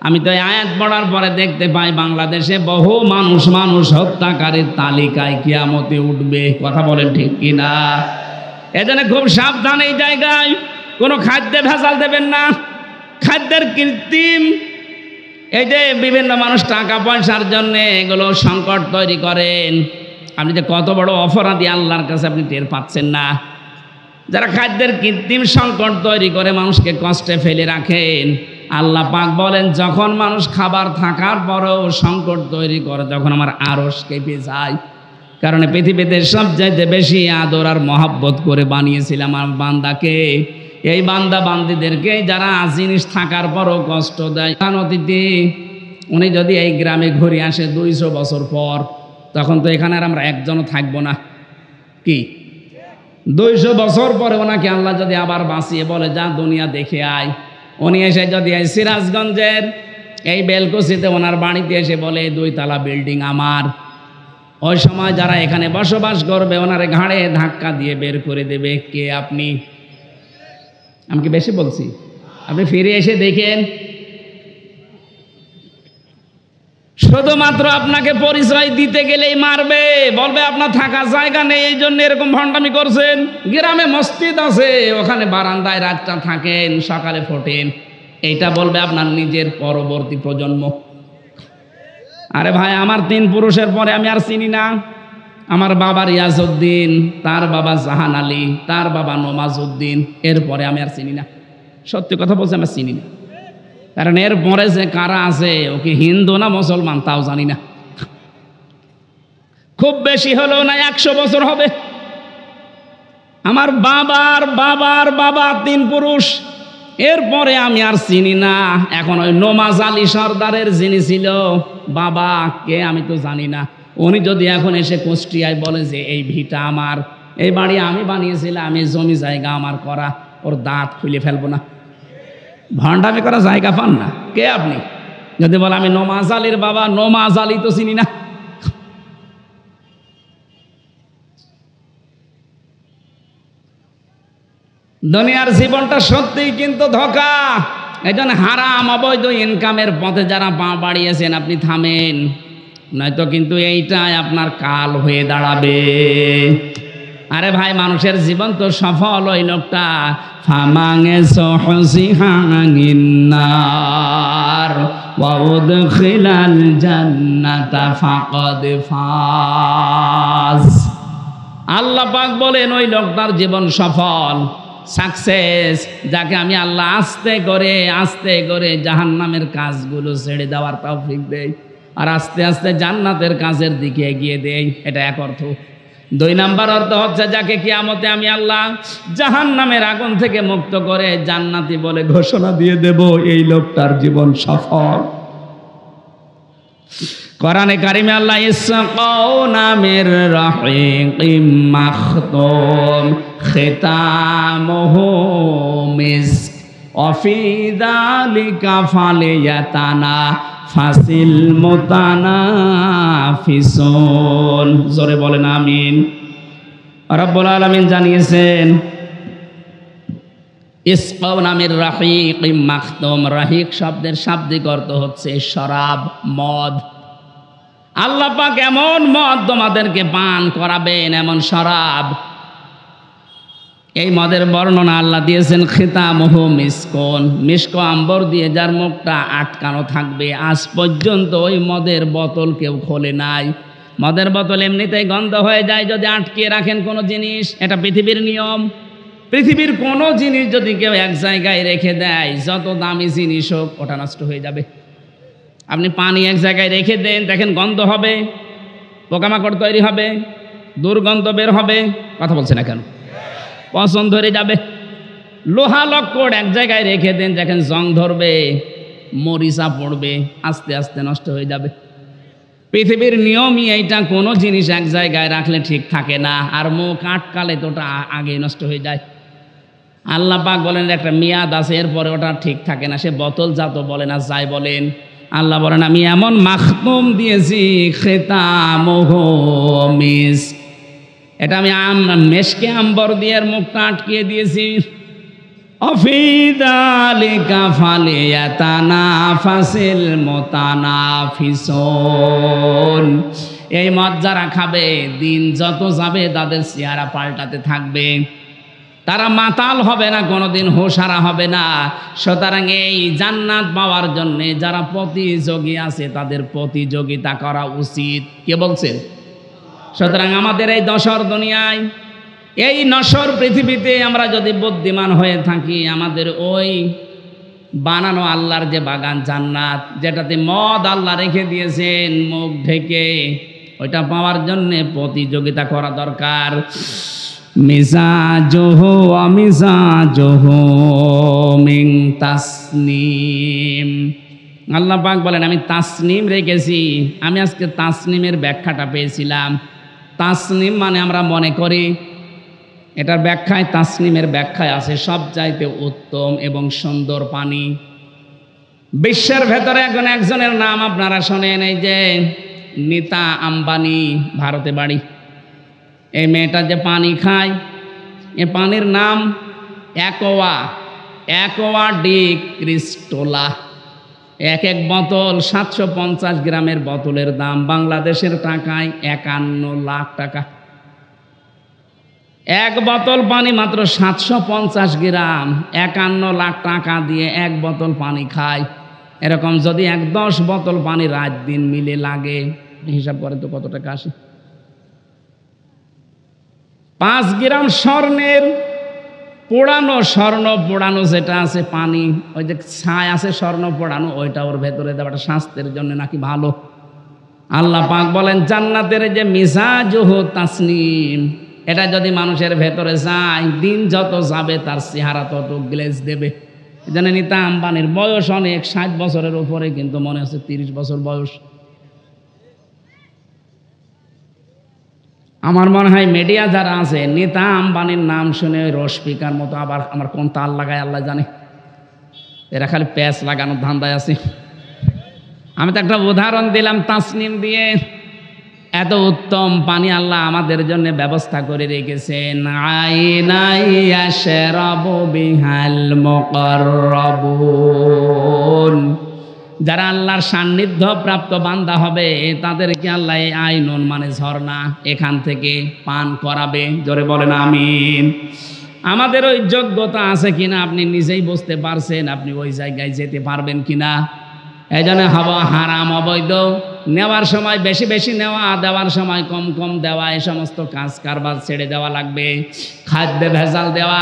আমি তো এই আয়াত পড়ার পরে দেখতে পাই বাংলাদেশে বহু মানুষ হত্যাকারীর তালিকায় কিয়ামতে উঠবে। কথা বলেন ঠিক কিনা? এজন্য খুব সাবধান এই জায়গায়। কোনো খাদ্যে ভেজাল দেবেন না, খাদ্যের কৃত্রিম। এই যে বিভিন্ন মানুষ টাকা পয়সার জন্য এগুলো সংকট তৈরি করেন, আপনি যে কত বড় অপরাধী আল্লাহর কাছে আপনি টের পাচ্ছেন না। যারা খাদ্যের কৃত্রিম সংকট তৈরি করে মানুষকে কষ্টে ফেলে রাখেন, আল্লাহ পাক বলেন যখন মানুষ খাবার থাকার পরেও সংকট তৈরি করে তখন আমার আরশ কেঁপে যায়। কারণ পৃথিবীতে সবচাইতে বেশি আদর আর মহব্বত করে বানিয়েছিলাম আমার বান্দাকে। এই বান্দা বান্দিদেরকে যারা জিনিস থাকার পরও কষ্ট দেয়। অতীতে উনি যদি এই গ্রামে ঘুরে আসে 200 বছর পর, তখন তো এখানে আর আমরা একজনও থাকবো না। কি 200 বছর পরে ওনাকে আল্লাহ যদি আবার বাঁচিয়ে বলে যা দুনিয়া দেখে আয়, উনি এসে যদি এই সিরাজগঞ্জের এই বেলকুচিতে ওনার বাড়িতে এসে বলে 2 তলা বিল্ডিং আমার, ওই সময় যারা এখানে বসবাস করবে ওনার ঘাড়ে ধাক্কা দিয়ে বের করে দেবে। কে আপনি? আমি কি বেশি বলছি? আপনি ফিরে এসে দেখেন, শুধুমাত্র আপনাকে পরিচয় দিতে গেলেই মারবে, বলবে আপনার থাকার জায়গা নেই, এই জন্য এরকম ভণ্ডামি করছেন। গ্রামে মসজিদ আছে, ওখানে বারান্দায় রাতটা থাকেন, সকালে ফোটেন, এইটা বলবে আপনার নিজের পরবর্তী প্রজন্ম। আরে ভাই, আমার 3 পুরুষের পরে আমি আর চিনি না। আমার বাবা রিয়াজউদ্দিন, তার বাবা জাহান আলী, তার বাবা নমাজউদ্দিন, এরপরে আমি আর চিনি না। সত্যি কথা বলছি, আমি চিনি না। কারণ এর পরে যে কারা আছে, ওকে হিন্দু না মুসলমান তাও জানি না। খুব বেশি হলেও না 100 বছর হবে। আমার বাবার বাবার বাবা 3 পুরুষ, এরপরে আমি আর চিনি না। এখন ওই নমাজ আলী সর্দারের যিনি ছিল বাবা, কে আমি তো জানি না। উনি যদি এখন এসে কুষ্টিয়ায় বলে যে এই ভিটা আমার, এই বাড়ি আমি বানিয়েছিলাম, এই জমি জায়গা আমার করা, ওর দাঁত খুলে ফেলবো না। ভণ্ডামি করা জায়গা পান না। কে আপনি? যদি বলে আমি নমাজ আলীর বাবা, নমাজ আলী তো চিনি না। দুনিয়ার জীবনটা সত্যিই কিন্তু ধোঁকা। এই জন্য হারাম অবৈধ ইনকামের পথে যারা পা বাড়িয়েছেন আপনি থামেন, নয়তো কিন্তু এইটাই আপনার কাল হয়ে দাঁড়াবে। আরে ভাই, মানুষের জীবন তো সফল ওই লোকটা ফামাঙে সহসিহাঙিন্নার ওয়া উদখিলাল জান্নাতা ফাকাদ ফাজ। আল্লাহ পাক বলেন ওই লোকটার জীবন সফল, সাকসেস, যাকে আমি আল্লাহ আস্তে করে জাহান্নামের কাজগুলো ছেড়ে দেওয়ার তৌফিক দেই আর আস্তে আস্তে জান্নাতের কাজের দিকে এগিয়ে দেই। এটা এক অর্থ। 2 নাম্বার অর্থ হচ্ছে যাকে কিয়ামতে আমি আল্লাহ জাহান্নামের আগুন থেকে মুক্ত করে জান্নাতি বলে ঘোষণা দিয়ে দেব, এই লোকটার জীবন সফল। কোরআনে কারিমে আল্লাহ ইসকাও নামের রাহিকিম মাখতুম খিতামুহু মিস্ক ওয়া ফি যালিকা ফালিয়াতানা ফাসিল মুতানাফিসুন। জোরে বলেন আমিন। রব্বুল আলামিন জানিয়েছেন ইসকাও নামের রাহিকিম মাখতুম। রাহিক শব্দের শাব্দিক অর্থ হচ্ছে শরাব, মদ। আল্লাহ পাক এমন মদ তোমাদেরকে পান করাবেন, এমন শরাব। এই মদের বর্ণনা আল্লাহ দিয়েছেন খিতামুহু মিসকন, মিস্ক আম্বর দিয়ে যার মুখটা আটকানো থাকবে। আজ পর্যন্ত ওই মদের বোতল কেউ খোলে নাই। মদের বোতল এমনিতেই গন্ধ হয়ে যায় যদি আটকিয়ে রাখেন কোনো জিনিস, এটা পৃথিবীর নিয়ম। পৃথিবীর কোনো জিনিস যদি কেউ এক জায়গায় রেখে দেয়, যত দামি জিনিস হোক, ওটা নষ্ট হয়ে যাবে। আপনি পানি এক জায়গায় রেখে দেন, দেখেন গন্ধ হবে, পোকামাকড় তৈরি হবে, দুর্গন্ধ বের হবে। কথা বলছে না কেন? পছন্দ ধরে যাবে। লোহা লক্কড় এক জায়গায় রেখে দেন, দেখেন জং ধরবে, মরিচা পড়বে, আস্তে আস্তে নষ্ট হয়ে যাবে। পৃথিবীর নিয়মই এইটা, কোনো জিনিস এক জায়গায় রাখলে ঠিক থাকে না, আর মুখ আটকালে তো ওটা আগেই নষ্ট হয়ে যায়। আল্লাহ পাক বলেন একটা মেয়াদ আছে, এরপরে ওটা ঠিক থাকে না। সে বোতল জাত বলেন আর যাই বলেন, আল্লাহ বলেন আমি এমন মাখতুম দিয়েছি, খিতামুহু মিস্ক, এটা আমি মেশকে আম্বর দিয়ে এর মুখটা আটকিয়ে দিয়েছি। অফি যালিকা ফালিয়াতানাফাসিল মুতানাফিসুন, এই মদ যারা খাবে দিন যত যাবে তাদের চেহারা পাল্টাতে থাকবে, তারা মাতাল হবে না, কোনোদিন হোশহারা হবে না। সুতরাং এই জান্নাত পাওয়ার জন্য যারা প্রতিযোগী আছে তাদের প্রতিযোগিতা করা উচিত। কে বলছেন? সুতরাং আমাদের এই দশর দুনিয়ায়, এই নশ্বর পৃথিবীতে আমরা যদি বুদ্ধিমান হয়ে থাকি, আমাদের ওই বানানো আল্লাহর যে বাগান জান্নাত, যেটাতে মদ আল্লাহ রেখে দিয়েছেন মুখ ঢেকে, ওইটা পাওয়ার জন্য প্রতিযোগিতা করা দরকার। মিজাজুহু ওয়া মিজাজুহু মিন তাসনিম, আল্লাহ পাক বলেন আমি তাসনিম রেখেছি। আমি আজকে তাসনিমের ব্যাখ্যাটা পেয়েছিলাম। তাসনিম মানে আমরা মনে করি, এটার ব্যাখ্যায়, তাসনিমের ব্যাখ্যায় আছে সবচাইতে উত্তম এবং সুন্দর পানি। বিশ্বের ভেতরে এখন একজনের নাম আপনারা শোনেন, এই যে নীতা আম্বানি, ভারতে বাড়ি। এই মেয়েটা যে পানি খায়, এ পানির নাম অ্যাকোয়া ডি ক্রিস্টোলা। এক এক বোতল 750 গ্রামের বোতলের দাম বাংলাদেশের টাকায় 51 লাখ টাকা। এক বোতল পানি মাত্র 750 গ্রাম, 51 লাখ টাকা দিয়ে এক বোতল পানি খায়। এরকম যদি 10 বোতল পানি রাত দিন মিলে লাগে, হিসাব করে তো কত টাকা আসে। 5 গ্রাম স্বর্ণের স্বর্ণ পোড়ানো যেটা আছে পানি, ওই যে ছাই আছে স্বর্ণ পোড়ানো, ওইটা ওর ভেতরে দেওয়াটা স্বাস্থ্যের জন্য নাকি ভালো। আল্লাহ পাক বলেন জান্নাতের যে মিজাজুহু তাসনিম, এটা যদি মানুষের ভেতরে যায়, দিন যত যাবে তার চেহারা তত গ্লেজ দেবে। জানেন নীতা আম্বানির বয়স অনেক, 60 বছরের উপরে, কিন্তু মনে হচ্ছে 30 বছর বয়স। আমার মনে হয় মিডিয়া যারা আছে, নীতা আম্বানির নাম শুনে রসপিকার মতো আবার আমার কোন তাল লাগায় আল্লাহ জানে, এরা খালি প্যাচ লাগানোর ধান্দায় আছে। আমি তো একটা উদাহরণ দিলাম তাসনিম দিয়ে। এত উত্তম পানি আল্লাহ আমাদের জন্য ব্যবস্থা করে রেখেছেন। আইনাই ইয়াশরাবু বিহাল মুকাররাবুন, যারা আল্লাহর সান্নিধ্য প্রাপ্ত বান্দা হবে তাদেরকে আল্লাহ আইনুন মানে ঝর্ণা, এখান থেকে পান করাবে। জোরে বলেন আমিন। আমাদের ওই যোগ্যতা আছে কিনা আপনি নিজেই বুঝতে পারছেন, আপনি ওই জায়গায় যেতে পারবেন কিনা। এই জন্য হারাম অবৈধ নেওয়ার সময় বেশি বেশি নেওয়া, দেওয়ার সময় কম কম দেওয়া, এই সমস্ত কাজ কারবার ছেড়ে দেওয়া লাগবে। খাদ্যে ভেজাল দেওয়া,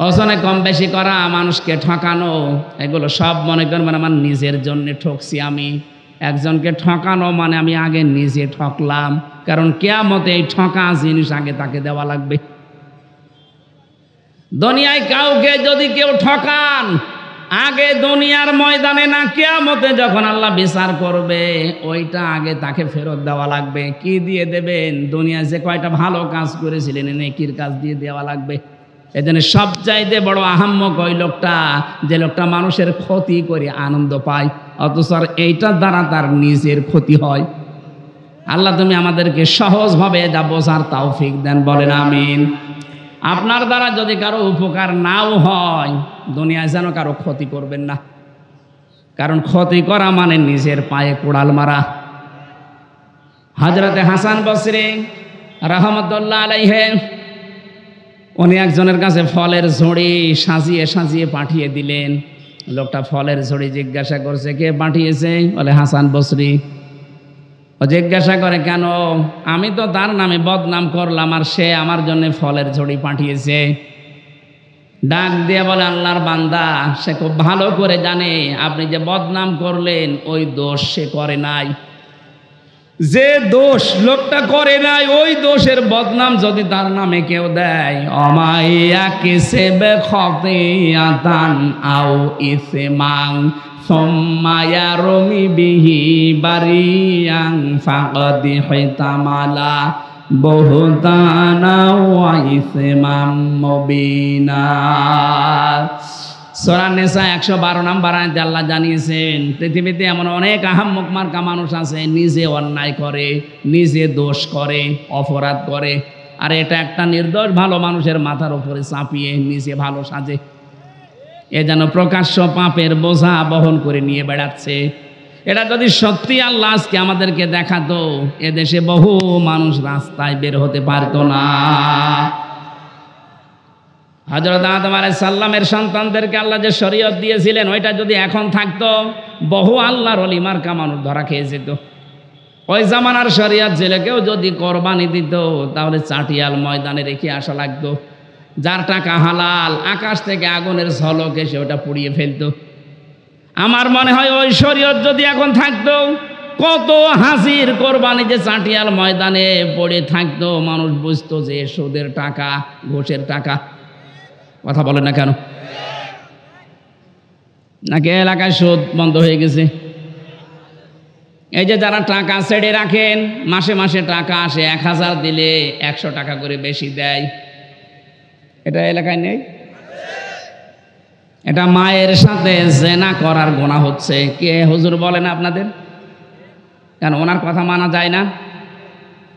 ওজনে কম বেশি করা, মানুষকে ঠকানো, এগুলো সব মনে করবেন আমার নিজের জন্য ঠকছি। আমি একজনকে ঠকানো মানে আমি আগে নিজে ঠকলাম, কারণ কিয়ামতে এই ঠকা জিনিস আগে তাকে দেওয়া লাগবে। দুনিয়ায় কাউকে যদি কেউ ঠকান, আগে দুনিয়ার ময়দানে না, কিয়ামতে যখন আল্লাহ বিচার করবে, ওইটা আগে তাকে ফেরত দেওয়া লাগবে। কি দিয়ে দেবেন? দুনিয়ায় যে কয়টা ভালো কাজ করেছিলেন নেকির কাজ দিয়ে দেওয়া লাগবে। এজন্য সবচাইতে বড় আহাম্মক ওই লোকটা, যে লোকটা মানুষের ক্ষতি করে আনন্দ পায়, অথচ এইটার দ্বারা তার নিজের ক্ষতি হয়। আল্লাহ তুমি আমাদেরকে সহজভাবে যা বোঝার তৌফিক দেন, বলেন আমিন। আপনার দ্বারা যদি কারো উপকার নাও হয়, দুনিয়ায় যেন কারো ক্ষতি করবেন না, কারণ ক্ষতি করা মানে নিজের পায়ে কোড়াল মারা। হযরতে হাসান বসরি রাহমাতুল্লাহ আলাইহি, উনি একজনের কাছে ফলের ঝুড়ি সাজিয়ে সাজিয়ে পাঠিয়ে দিলেন। লোকটা ফলের ঝুড়ি জিজ্ঞাসা করছে কে পাঠিয়েছে? বলে হাসান বসরি। ও জিজ্ঞাসা করে কেন? আমি তো তার নামে বদনাম করলাম আর সে আমার জন্য ফলের ঝুড়ি পাঠিয়েছে। ডাক দিয়ে বলে আল্লাহর বান্দা, সে খুব ভালো করে জানে আপনি যে বদনাম করলেন ওই দোষ সে করে নাই। যে দোষ লোকটা করে নাই ওই দোষের বদনাম যদি তার নামে কেউ দেয়, অমাইয়া কিসেবে খতিয়াতান আও ইসমাং সুম্মায়া রমি বিহি বারিয়াং ফাকাদি হিতামালা বহুতানা ওয়া ইসমাম মুবিনা। সূরা নিসা 112 নম্বর আয়াতে আল্লাহ জানিয়েছেন, পৃথিবীতে এমন অনেক আহাম্মক মার্কা মানুষ আছে, নিজে অন্যায় করে, নিজে দোষ করে, অপরাধ করে, আর এটা একটা নির্দোষ ভালো মানুষের মাথার উপরে চাপিয়ে নিজে ভালো সাজে। এ যেন প্রকাশ্য পাপের বোঝা বহন করে নিয়ে বেড়াচ্ছে। এটা যদি সত্যি আল্লাহ আজকে আমাদেরকে দেখাতো, এদেশে বহু মানুষ রাস্তায় বের হতে পারতো না। হযরত আদম আলাইহিস সালামের সন্তানদেরকে আল্লাহ যে শরীয়ত দিয়েছিলেন, ওইটা যদি এখন থাকতো, বহু আল্লাহর ওলি মার্কা মানুষ ধরা খেয়ে যেত। ওই জামানার শরীয়ত ছেলেকেও যদি কোরবানি দিত, তাহলে চাটিয়াল ময়দানে রেখে আসা লাগতো। যার টাকা হালাল, আকাশ থেকে আগুনের ঝলক এসে ওটা পুড়িয়ে ফেলতো। আমার মনে হয় ওই শরীয়ত যদি এখন থাকতো, কত হাসির কোরবানি যে চাটিয়াল ময়দানে পড়ে থাকতো, মানুষ বুঝতো যে সুদের টাকা, ঘুষের টাকা। কথা বলে না কেন? নাকি এলাকায় সুদ বন্ধ হয়ে গেছে? এই যে যারা টাকা ছেড়ে রাখেন, মাসে মাসে টাকা আসে, 1000 দিলে 100 টাকা করে বেশি দেয়, এটা এলাকায় নেই? এটা মায়ের সাথে জেনা করার গুনাহ হচ্ছে। কে হুজুর বলেন আপনাদের? কেন ওনার কথা মানা যায় না?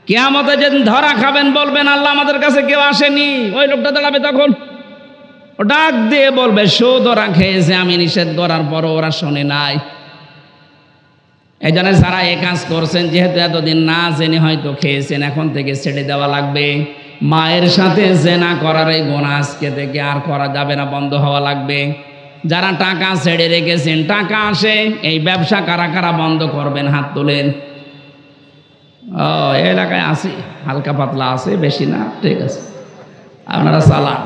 কিয়ামতে যেদিন ধরা খাবেন, বলবেন আল্লাহ আমাদের কাছে কেউ আসেনি, ওই লোকটা দাঁড়াবে তখন, ও ডাক দিয়ে বলবে সুদ ওরা খেয়েছে, আমি নিষেধ করার পরও ওরা শোনে নাই। এই জন্য যারা এ কাজ করছেন, যেহেতু এতদিন না জেনে হয়তো খেয়েছেন, এখন থেকে ছেড়ে দেওয়া লাগবে। মায়ের সাথে জেনা করার এই গুনাহ আজকে থেকে আর করা যাবে না, বন্ধ হওয়া লাগবে। যারা টাকা ছেড়ে রেখেছেন, টাকা আসে, এই ব্যবসা কারা কারা বন্ধ করবেন? হাত তোলেন। ও এলাকায় আছে, হালকা পাতলা আছে, বেশি না, ঠিক আছে, আপনারা চালান।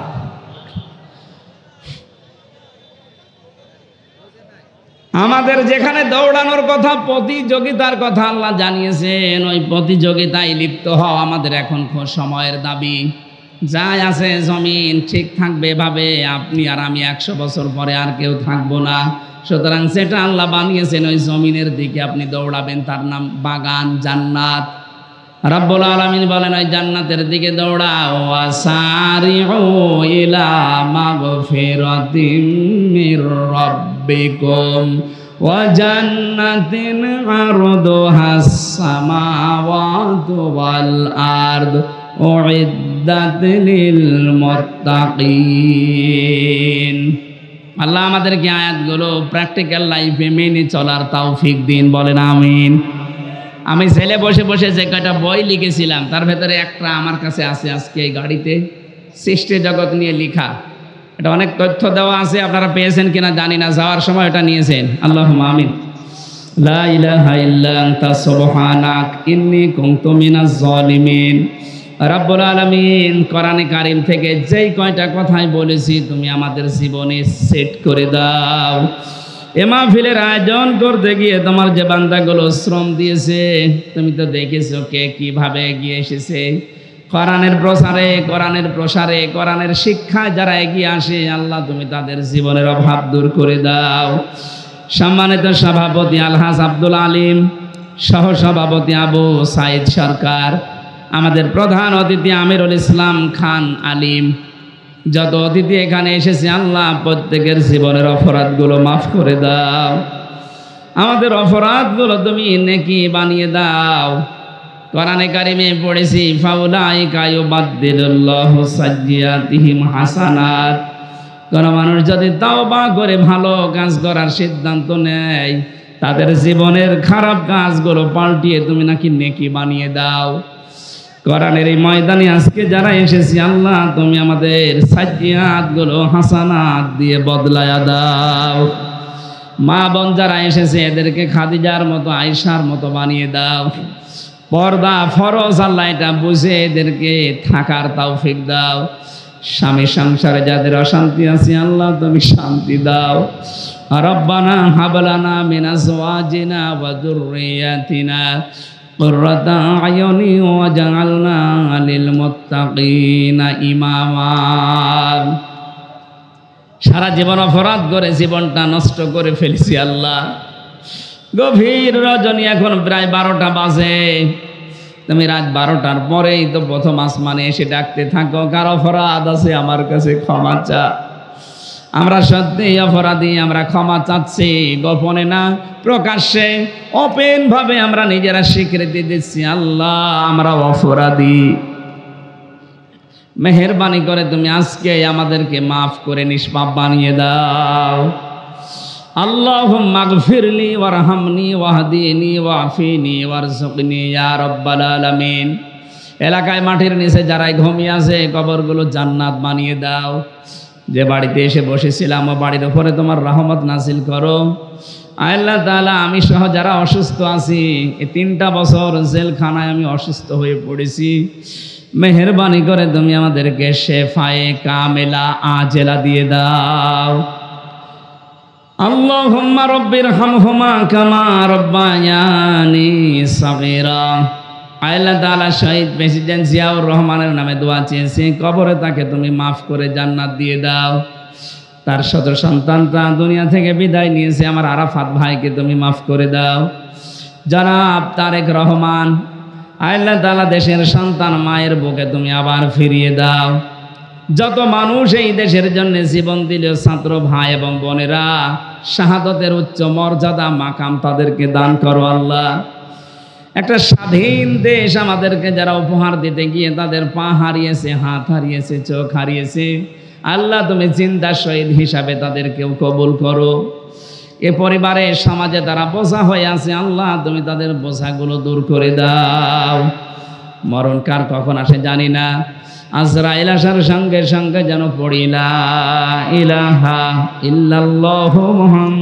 আমাদের যেখানে দৌড়ানোর কথা, প্রতিযোগিতার কথা আল্লাহ জানিয়েছেন, ওই প্রতিযোগিতায় লিপ্ত হওয়া আমাদের এখন সময়ের দাবি। যাই আছে জমিন ঠিক থাকবে এভাবে, আপনি আর আমি 100 বছর পরে আর কেউ থাকবো না। সুতরাং সেটা আল্লাহ বানিয়েছেন, ওই জমিনের দিকে আপনি দৌড়াবেন, তার নাম বাগান, জান্নাত। রাব্বুল আলামিন বলেন ওই জান্নাতের দিকে দৌড়াও। ওয়াসারিউ ইলা মাগফিরাতিম মির রাব্বিকুম ওয়া জান্নাতিন আরদুহাস সামাওয়াতু ওয়াল আরদ উইদ্দাত লিল মুত্তাকিন। আল্লাহ আমাদেরকে আয়াতগুলো প্র্যাকটিক্যাল লাইফে মেনে চলার তৌফিক দিন, বলেন আমিন। আমি ছেলে বসে বসে যে কয়টা বই লিখেছিলাম, তার ভেতরে একটা আমার কাছে আছে আজকে এই গাড়িতে, সৃষ্টি জগৎ নিয়ে লেখা। এটা অনেক তথ্য দেওয়া আছে, আপনারা পেয়েছেন কিনা জানি না, যাওয়ার সময় এটা নিয়েছেন। আল্লাহুম্মা আমিন। লা ইলাহা ইল্লা আনতা সুবহানাক ইন্নী কুনতু মিনাজ জালিমিন। রাব্বুল আলামিন কোরআনে কারীম থেকে যেই কয়টা কথাই বলেছি, তুমি আমাদের জীবনে সেট করে দাও। এ মাহফিলের আয়োজন করতে গিয়ে তোমার যে বান্দাগুলো শ্রম দিয়েছে, তুমি তো দেখেছো কে কিভাবে এগিয়ে এসেছে। কোরআনের প্রসারে, কোরআনের প্রসারে, কোরআনের শিক্ষায় যারা এগিয়ে আসে, আল্লাহ তুমি তাদের জীবনের অভাব দূর করে দাও। সম্মানিত সভাপতি আলহাজ আব্দুল আলিম, সহ সভাপতি আবু সাইদ সরকার, আমাদের প্রধান অতিথি আমিরুল ইসলাম খান আলিম, যত অতিথি এখানে এসেছে, আল্লাহ প্রত্যেকের জীবনের অপরাধগুলো মাফ করে দাও। আমাদের অপরাধগুলো তুমি নেকি বানিয়ে দাও। কোরআনে কারিমে পড়েছি, ফাউলাইকা ইউবাদদিলুল্লাহু সাইয়্যাতিহিম হাসানাত। কোন মানুষ যদি তাওবা করে ভালো কাজ করার সিদ্ধান্ত নেয়, তাদের জীবনের খারাপ কাজগুলো পাল্টিয়ে তুমি নাকি নেকি বানিয়ে দাও। কোরআনের এই ময়দানে আজকে যারা এসেছি, আল্লাহ তুমি আমাদের সাইয়্যাতগুলো হাসানাত দিয়ে বদলায়া দাও। মা বোন যারা এসেছে, এদেরকে খাদিজার মতো, আয়েশার মতো বানিয়ে দাও। পর্দা ফরজ আল্লাহ এটা বুঝে এদেরকে থাকার তৌফিক দাও। স্বামী সংসারে যাদের অশান্তি আছে, আল্লাহ তুমি শান্তি দাও। রব্বানা হাব লানা মিন আজওয়াজিনা ওয়া যুররিয়াতিনা কুররাতা আয়ুনি ওয়াজআলনা লিল মুত্তাকিনা ইমামা। সারা জীবন অপরাধ করে জীবনটা নষ্ট করে ফেলেছি আল্লাহ। গভীর রজনী, এখন প্রায় 12টা বাজে। তুমি রাত 12টার পরেই তো প্রথম আসমানে এসে ডাকতে থাকো, কার অপরাধ আছে আমার কাছে ক্ষমা চা। আমরা সত্যিই অপরাধী, আমরা ক্ষমা চাচ্ছি, গোপনে না প্রকাশ্যে ওপেন ভাবে আমরা নিজেরা স্বীকৃতি দিচ্ছি, আল্লাহ আমরা অপরাধী। মেহেরবানি করে তুমি আজকে আমাদেরকে মাফ করে নিষ্পাপ বানিয়ে দাও। আল্লাহুম্মা গফিরলি ওয়ারহামনি ওয়াহদিনি ওয়াফিনি ওয়ারযুকনি ইয়া রাব্বাল আলামিন। এলাকায় মাটির নিচে যারাই ঘুমিয়ে আছে কবরগুলো জান্নাত বানিয়ে দাও। যে বাড়িতে এসে বসেছিলাম ও বাড়ির উপরে তোমার রহমত নাজিল করো। আল্লাহ তাআলা, আমি সহ যারা অসুস্থ আছি, এই 3টা বছর জেলখানায় আমি অসুস্থ হয়ে পড়েছি, মেহেরবানি করে তুমি আমাদেরকে শেফায়ে কামেলা আজেলা দিয়ে দাও। আল্লাহুম্মা রব্বিরহামহুমা কামা রব্বায়ানি সাগীরা। আল্লাহ তাআলা শহীদ প্রেসিডেন্ট জিয়াউর রহমানের নামে দোয়া চেয়েছি, কবরে তাকে তুমি মাফ করে জান্নাত দিয়ে দাও। তার শত সন্তানটা দুনিয়া থেকে বিদায় নিয়েছে, আমার আরাফাত ভাইকে তুমি মাফ করে দাও। জনাব তারেক রহমান, আল্লাহ তাআলা দেশের সন্তান মায়ের বুকে তুমি আবার ফিরিয়ে দাও। যত মানুষ এই দেশের জন্য জীবন দিল, ছাত্র ভাই এবং বোনেরা, শাহাদতের উচ্চ মর্যাদা মাকাম তাদেরকে দান করো আল্লাহ। একটা স্বাধীন দেশ আমাদেরকে যারা উপহার দিতে গিয়ে তাদের পা হারিয়েছে, হাত হারিয়েছে, চোখ হারিয়েছে, আল্লাহ তুমি জিন্দা শহীদ হিসাবে তাদেরকেও কবুল করো। এ পরিবারে সমাজে তারা বোঝা হয়ে আছে, আল্লাহ তুমি তাদের বোঝাগুলো দূর করে দাও। মরণ কার কখন আসে জানি না, আজরাইল আসার সঙ্গে সঙ্গে যেন পড়ি লা ইলাহা ইল্লাল্লাহু মুহাম্মাদুর